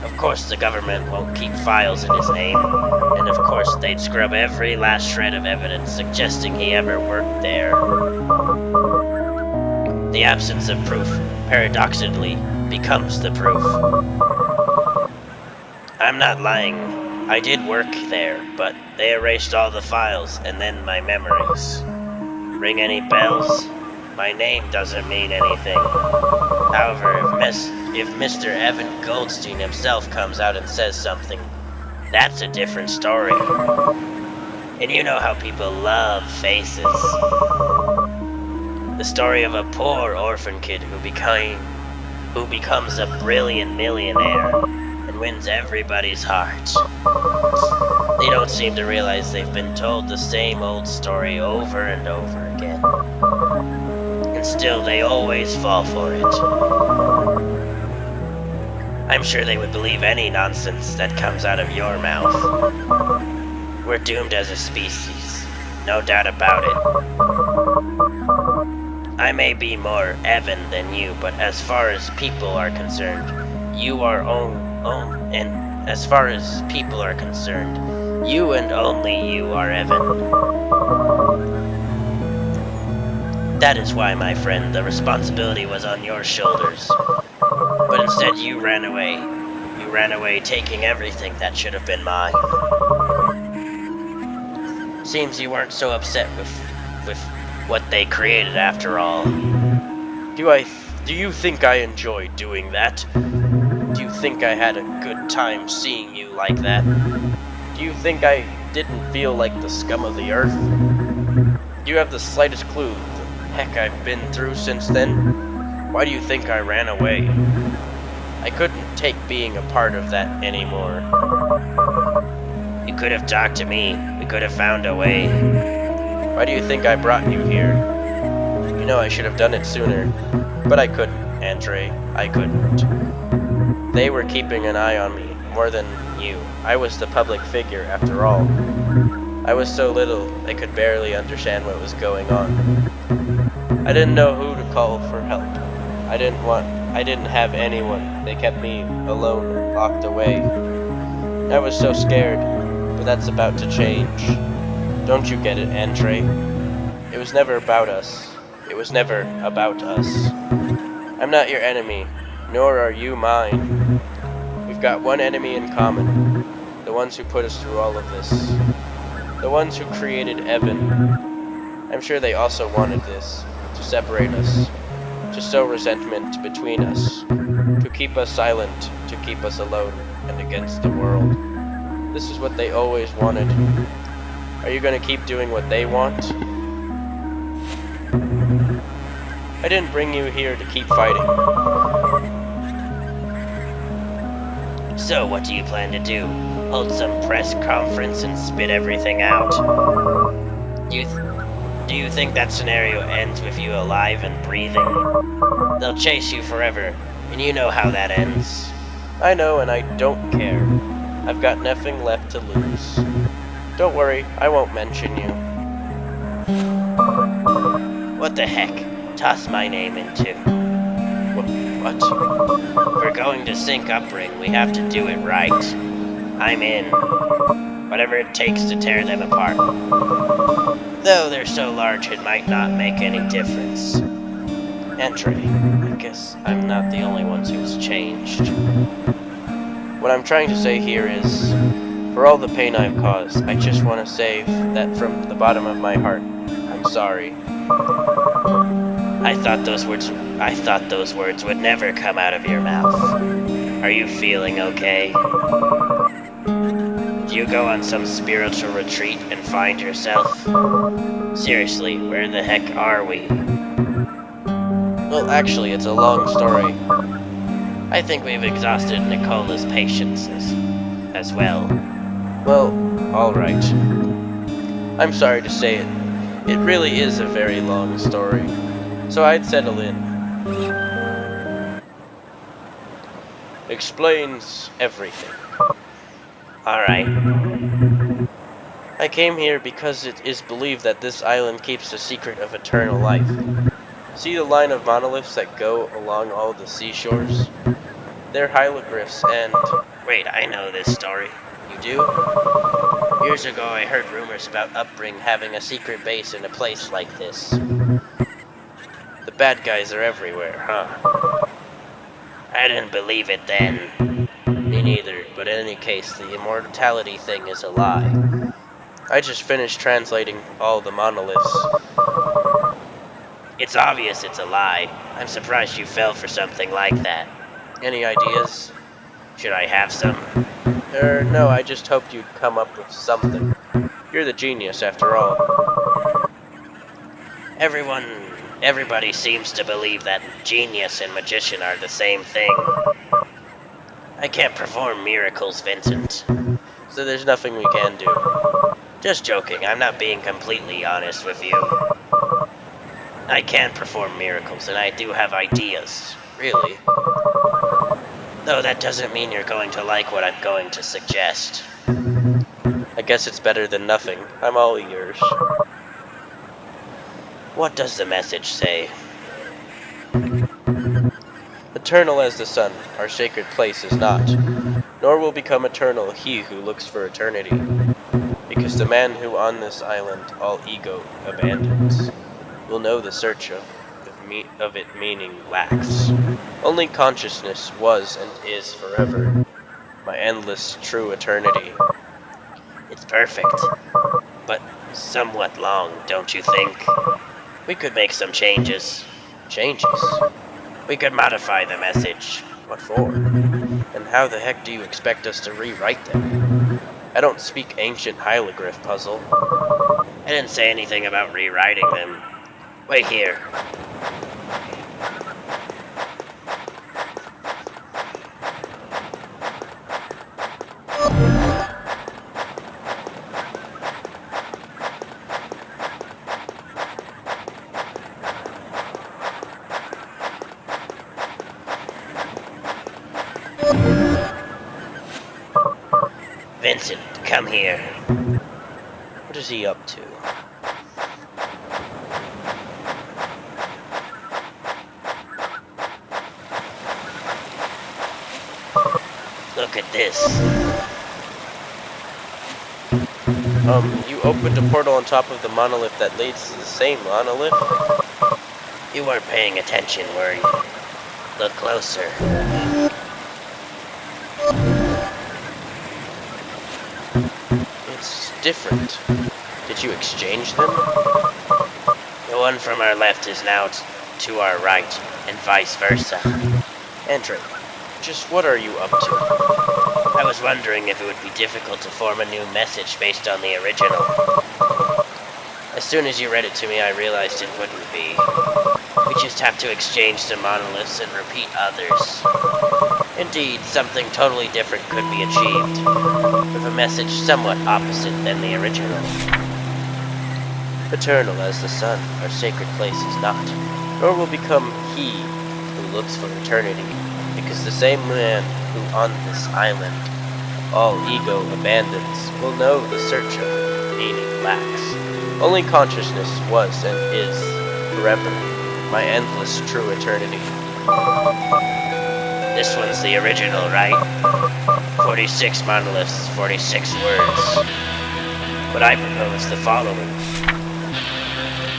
Of course the government won't keep files in his name, and of course they'd scrub every last shred of evidence suggesting he ever worked there. The absence of proof, paradoxically, becomes the proof. I'm not lying. I did work there, but they erased all the files and then my memories. Ring any bells? My name doesn't mean anything. However, if Mr. Evan Goldstein himself comes out and says something, that's a different story. And you know how people love faces. The story of a poor orphan kid who becomes a brilliant millionaire and wins everybody's heart. They don't seem to realize they've been told the same old story over and over again. And still they always fall for it. I'm sure they would believe any nonsense that comes out of your mouth. We're doomed as a species, no doubt about it. I may be more Evan than you, but as far as people are concerned, you are and as far as people are concerned, you and only you are Evan. That is why, my friend, the responsibility was on your shoulders. But instead you ran away. You ran away taking everything that should have been mine. Seems you weren't so upset with what they created after all. Do you think I enjoyed doing that? Do you think I had a good time seeing you like that? Do you think I didn't feel like the scum of the earth? Do you have the slightest clue the heck I've been through since then? Why do you think I ran away? I couldn't take being a part of that anymore. You could have talked to me. We could have found a way. Why do you think I brought you here? You know I should have done it sooner. But I couldn't, Andre. I couldn't. They were keeping an eye on me, more than you. I was the public figure, after all. I was so little, they could barely understand what was going on. I didn't know who to call for help. I didn't have anyone. They kept me alone, locked away. I was so scared, but that's about to change. Don't you get it, Andre? It was never about us. It was never about us. I'm not your enemy, nor are you mine. We've got one enemy in common. The ones who put us through all of this. The ones who created Evan. I'm sure they also wanted this, to separate us, to sow resentment between us, to keep us silent, to keep us alone and against the world. This is what they always wanted. Are you going to keep doing what they want? I didn't bring you here to keep fighting. So what do you plan to do? Hold some press conference and spit everything out? Do you think that scenario ends with you alive and breathing? They'll chase you forever, and you know how that ends. I know, and I don't care. I've got nothing left to lose. Don't worry, I won't mention you. What the heck? Toss my name in too. What? If we're going to sync Upring, we have to do it right. I'm in. Whatever it takes to tear them apart. Though they're so large it might not make any difference. Andre, I guess I'm not the only one who's changed. What I'm trying to say here is, for all the pain I've caused, I just want to say that from the bottom of my heart, I'm sorry. I thought those words would never come out of your mouth. Are you feeling okay? Do you go on some spiritual retreat and find yourself? Seriously, where the heck are we? Well, actually, it's a long story. I think we've exhausted Nicola's patience as well. Well, alright. I'm sorry to say it. It really is a very long story. So I'd settle in. Explains everything. Alright. I came here because it is believed that this island keeps the secret of eternal life. See the line of monoliths that go along all the seashores? They're hieroglyphs and... Wait, I know this story. You do? Years ago I heard rumors about Upring having a secret base in a place like this. The bad guys are everywhere, huh? I didn't believe it then. Me neither, but in any case, the immortality thing is a lie. I just finished translating all the monoliths. It's obvious it's a lie. I'm surprised you fell for something like that. Any ideas? Should I have some? No, I just hoped you'd come up with something. You're the genius, after all. Everybody seems to believe that genius and magician are the same thing. I can't perform miracles, Vincent. So there's nothing we can do. Just joking, I'm not being completely honest with you. I can perform miracles, and I do have ideas. Really? Though that doesn't mean you're going to like what I'm going to suggest. I guess it's better than nothing. I'm all ears. What does the message say? Eternal as the sun, our sacred place is not, nor will become eternal he who looks for eternity. Because the man who on this island all ego abandons will know the search of it meaning lacks. Only consciousness was and is forever, my endless true eternity. It's perfect, but somewhat long, don't you think? We could make some changes. Changes? We could modify the message. What for? And how the heck do you expect us to rewrite them? I don't speak ancient hieroglyph puzzle. I didn't say anything about rewriting them. Wait here. Vincent, come here. What is he up to? Look at this. You opened a portal on top of the monolith that leads to the same monolith? You weren't paying attention, were you? Look closer. It's different. Did you exchange them? The one from our left is now to our right, and vice versa. Andre, just what are you up to? I was wondering if it would be difficult to form a new message based on the original. As soon as you read it to me, I realized it wouldn't be. We just have to exchange some monoliths and repeat others. Indeed, something totally different could be achieved, with a message somewhat opposite than the original. Eternal as the sun, our sacred place is not, nor will become he who looks for eternity, because the same man who on this island all ego abandons will know the search of meaning lacks. Only consciousness was and is forever, my endless true eternity. This one's the original, right? 46 monoliths, 46 words. But I propose the following.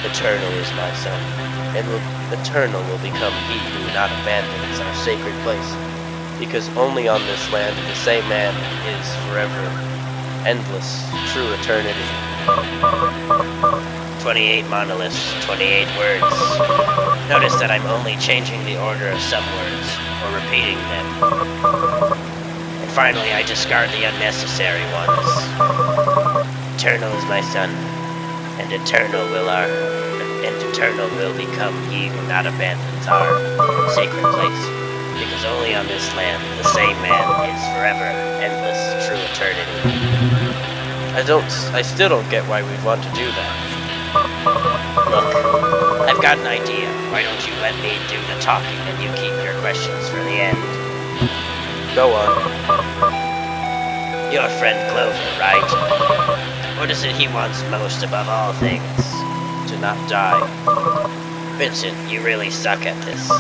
Eternal is my son, and eternal will become he who not abandons our sacred place, because only on this land the same man is forever, endless, true eternity. 28 monoliths, 28 words. Notice that I'm only changing the order of some words, or repeating them. And finally, I discard the unnecessary ones. Eternal is my son, and eternal will become he who not abandons our sacred place, because only on this land the same man is forever, endless, true eternity. I still don't get why we'd want to do that. Look, I've got an idea. Why don't you let me do the talking and you keep your questions for the end? Go on. Your friend Clover, right? What is it he wants most above all things? To not die. Vincent, you really suck at this.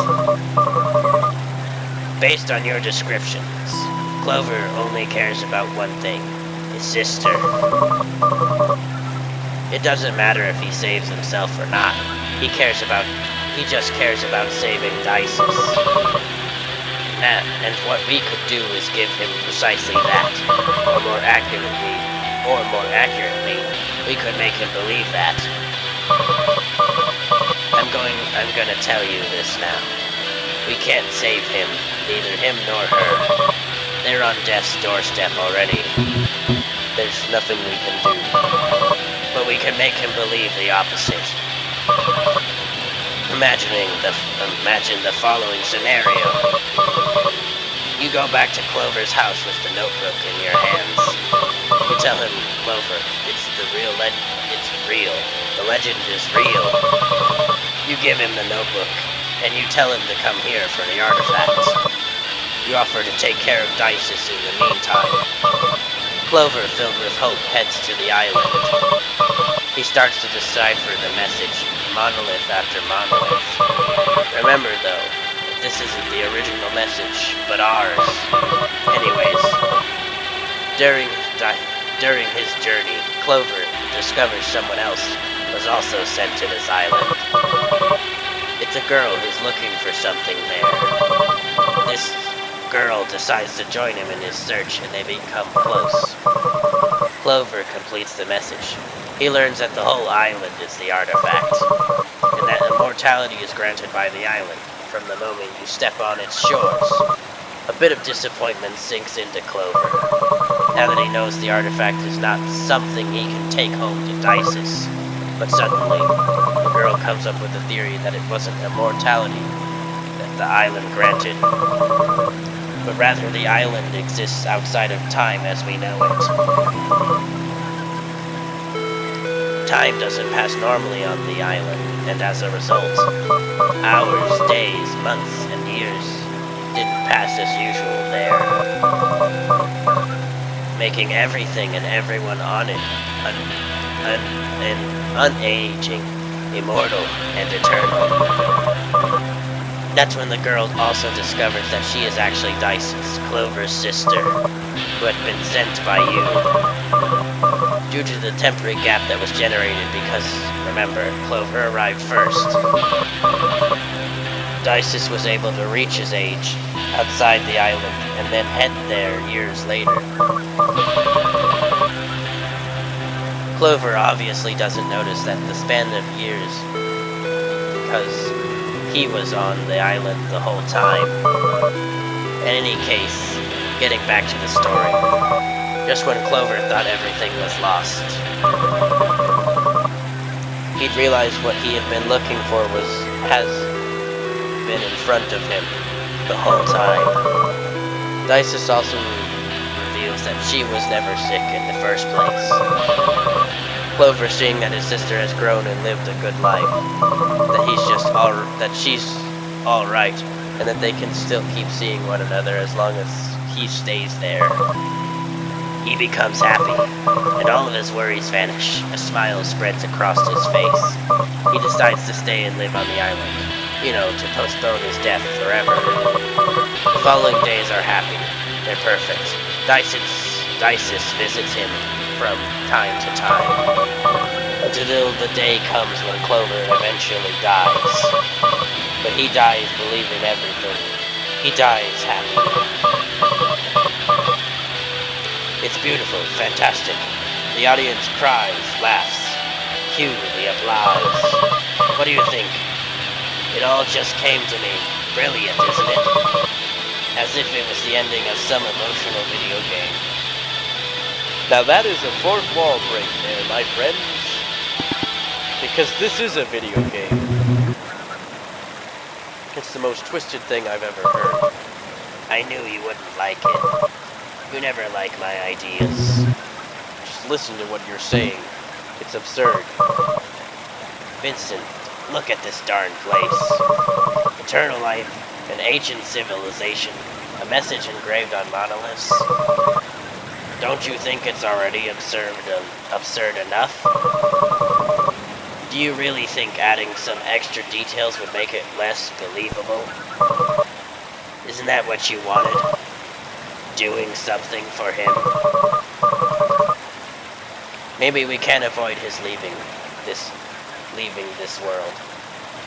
Based on your descriptions, Clover only cares about one thing, his sister. It doesn't matter if he saves himself or not. He just cares about saving Dices. And what we could do is give him precisely that. Or more accurately, we could make him believe that. I'm gonna tell you this now. We can't save him, neither him nor her. They're on death's doorstep already. There's nothing we can do. But we can make him believe the opposite. Imagine the following scenario. You go back to Clover's house with the notebook in your hands. You tell him, Clover, it's real. The legend is real. You give him the notebook, and you tell him to come here for the artifact. You offer to take care of Dices in the meantime. Clover, filled with hope, heads to the island. He starts to decipher the message, monolith after monolith. Remember, though, this isn't the original message, but ours. Anyways, during his journey, Clover discovers someone else was also sent to this island. It's a girl who's looking for something there. This girl decides to join him in his search, and they become close. Clover completes the message. He learns that the whole island is the artifact, and that immortality is granted by the island from the moment you step on its shores. A bit of disappointment sinks into Clover, now that he knows the artifact is not something he can take home to Dices. But suddenly, the girl comes up with the theory that it wasn't immortality that the island granted, but rather the island exists outside of time as we know it. Time doesn't pass normally on the island, and as a result, hours, days, months, and years didn't pass as usual there, making everything and everyone on it unaging, immortal, and eternal. That's when the girl also discovers that she is actually Dices, Clover's sister, who had been sent by you. Due to the temporary gap that was generated because, remember, Clover arrived first. Dices was able to reach his age outside the island and then head there years later. Clover obviously doesn't notice that the span of years, because he was on the island the whole time. In any case, getting back to the story, just when Clover thought everything was lost, he'd realized what he had been looking for has been in front of him the whole time. Dices also reveals that she was never sick in the first place. Clover, seeing that his sister has grown and lived a good life, that she's all right, and that they can still keep seeing one another as long as he stays there. He becomes happy, and all of his worries vanish. A smile spreads across his face. He decides to stay and live on the island, to postpone his death forever. The following days are happy. They're perfect. Dices visits him from time to time, until the day comes when Clover eventually dies. But he dies believing everything. He dies happy. It's beautiful, fantastic. The audience cries, laughs, cue the applause. What do you think? It all just came to me. Brilliant, isn't it? As if it was the ending of some emotional video game. Now that is a fourth wall break there, my friends. Because this is a video game. It's the most twisted thing I've ever heard. I knew you wouldn't like it. You never like my ideas. Just listen to what you're saying. It's absurd. Vincent, look at this darn place. Eternal life, an ancient civilization, a message engraved on monoliths. Don't you think it's already absurd enough? Do you really think adding some extra details would make it less believable? Isn't that what you wanted? Doing something for him? Maybe we can't avoid his leaving this world,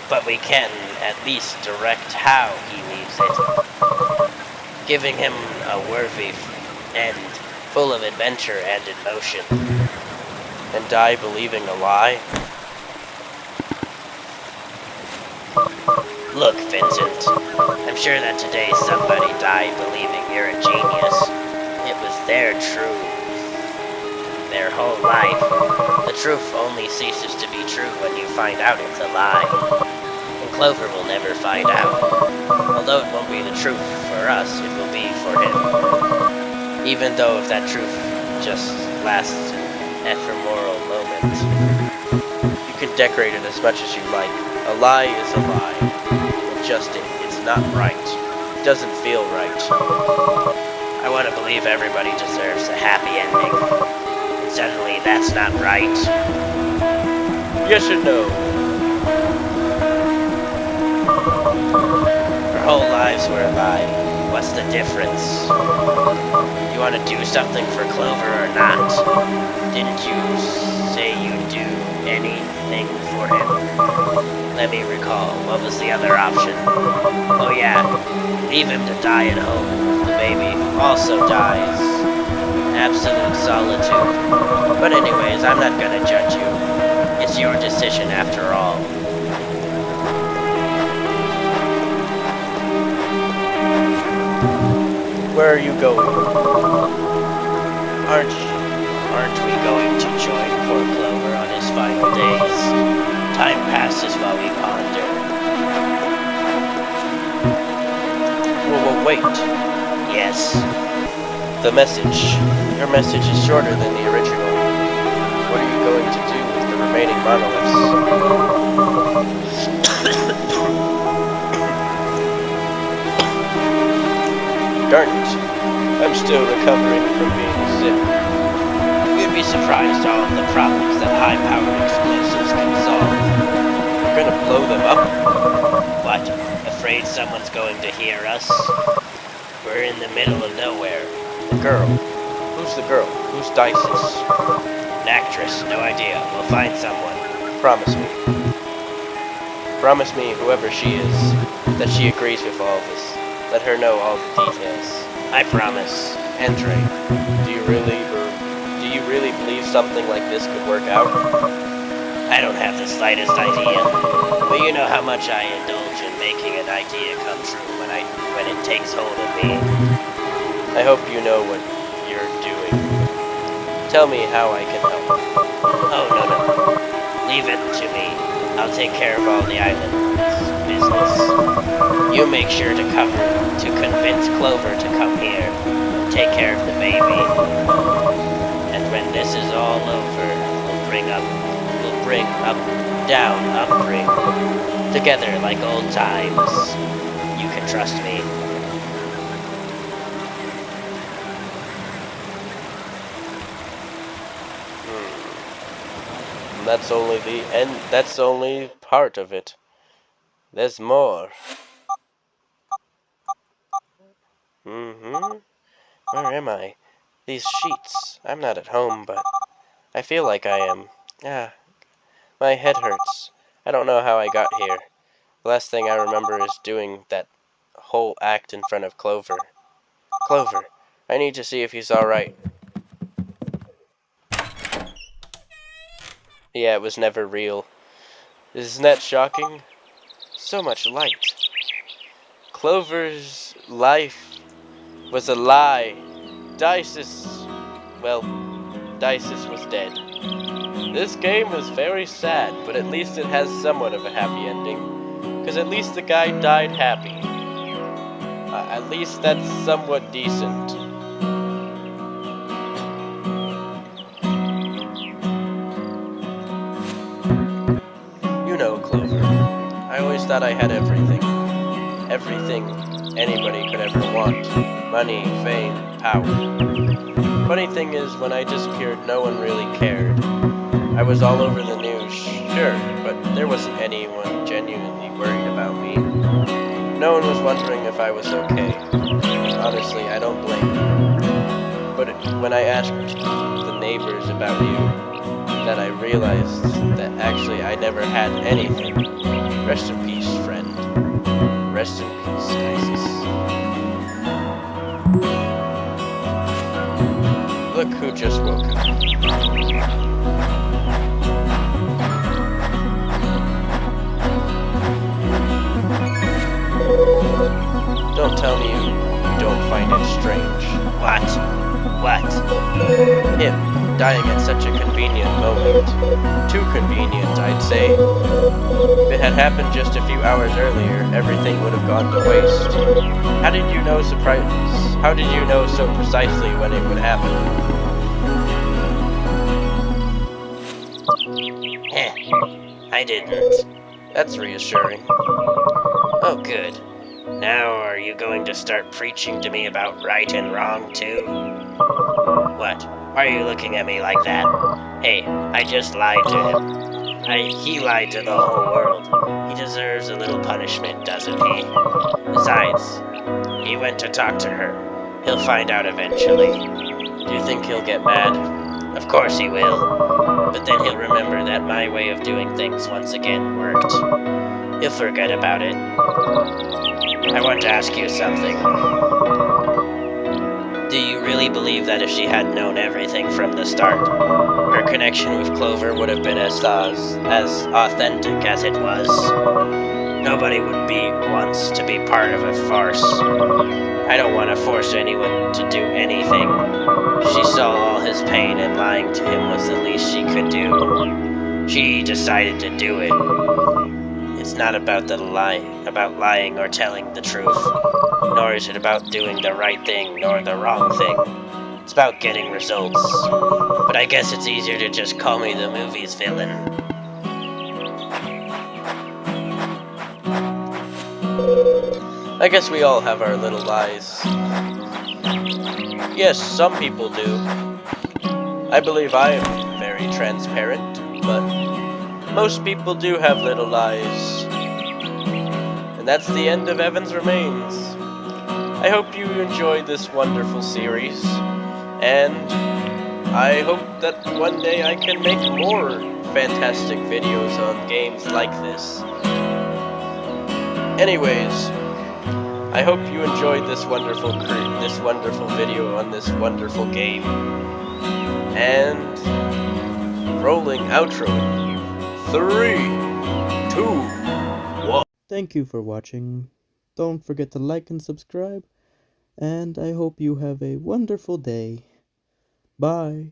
but we can at least direct how he leaves it, giving him a worthy end, full of adventure and emotion. And die believing a lie? Look, Vincent, I'm sure that today somebody died believing you're a genius. It was their truth. Their whole life. The truth only ceases to be true when you find out it's a lie. And Clover will never find out. Although it won't be the truth for us, it will be for him. Even though if that truth just lasts an ephemeral moment. You can decorate it as much as you like. A lie is a lie. It's not right. doesn't feel right. I want to believe everybody deserves a happy ending. And suddenly that's not right. Yes and no. Our whole lives were a lie. What's the difference? You want to do something for Clover or not? Didn't you say you'd do anything for him? Let me recall, what was the other option? Oh yeah, leave him to die at home. The baby also dies. Absolute solitude. But anyways, I'm not gonna judge you. It's your decision after all. Where are you going? Aren't we going to join poor Clover on his final days? Time passes while we ponder. Whoa, wait. Yes. The message. Your message is shorter than the original. What are you going to do with the remaining monoliths? Darn it. I'm still recovering from being sick. You'd be surprised all of the problems that high-powered explosives can solve. We're gonna blow them up? What? Afraid someone's going to hear us? We're in the middle of nowhere. The girl. Who's the girl? Who's Dices? An actress, no idea. We'll find someone. Promise me. Promise me, whoever she is, that she agrees with all this. Let her know all the details. I promise. Andre, do you really believe something like this could work out? I don't have the slightest idea. But you know how much I indulge in making an idea come true when it takes hold of me. I hope you know what you're doing. Tell me how I can help. Oh, no. Leave it to me. I'll take care of all the island's business. You make sure to convince Clover to come here and take care of the baby. And when this is all over, we'll bring together like old times. You can trust me. That's only the end. That's only part of it. There's more. Where am I? These sheets. I'm not at home, but I feel like I am. My head hurts. I don't know how I got here. The last thing I remember is doing that whole act in front of Clover. Clover, I need to see if he's alright. Yeah, it was never real. Isn't that shocking? So much light. Clover's life was a lie. Dices was dead. This game is very sad, but at least it has somewhat of a happy ending. Because at least the guy died happy. At least that's somewhat decent. You know, Clover, I always thought I had everything. Everything anybody could ever want. Money, fame, power. Funny thing is, when I disappeared, no one really cared. I was all over the news, sure, but there wasn't anyone genuinely worried about me. No one was wondering if I was okay. Honestly, I don't blame them. But when I asked the neighbors about you, that I realized that actually I never had anything. Rest in peace, friend. Rest in peace, Dices. Look who just woke up. Don't tell me you don't find it strange. What? Him, dying at such a convenient moment. Too convenient, I'd say. If it had happened just a few hours earlier, everything would have gone to waste. How did you know so precisely when it would happen? I didn't. That's reassuring. Oh, good. Now are you going to start preaching to me about right and wrong too? What? Why are you looking at me like that? Hey, I just lied to him. He lied to the whole world. He deserves a little punishment, doesn't he? Besides, he went to talk to her. He'll find out eventually. Do you think he'll get mad? Of course he will. But then he'll remember that my way of doing things once again worked. He'll forget about it. I want to ask you something. Do you really believe that if she had known everything from the start, her connection with Clover would have been as authentic as it was? Nobody would wants to be part of a farce. I don't want to force anyone to do anything. She saw all his pain and lying to him was the least she could do. She decided to do it. It's not about lying or telling the truth, nor is it about doing the right thing nor the wrong thing. It's about getting results. But I guess it's easier to just call me the movie's villain. I guess we all have our little lies. Yes, some people do. I believe I am very transparent, but most people do have little lies. And that's the end of Evan's Remains. I hope you enjoyed this wonderful series, and I hope that one day I can make more fantastic videos on games like this. Anyways, I hope you enjoyed this wonderful video on this wonderful game. And rolling outro. 3, 2, 1. Thank you for watching. Don't forget to like and subscribe, and I hope you have a wonderful day. Bye.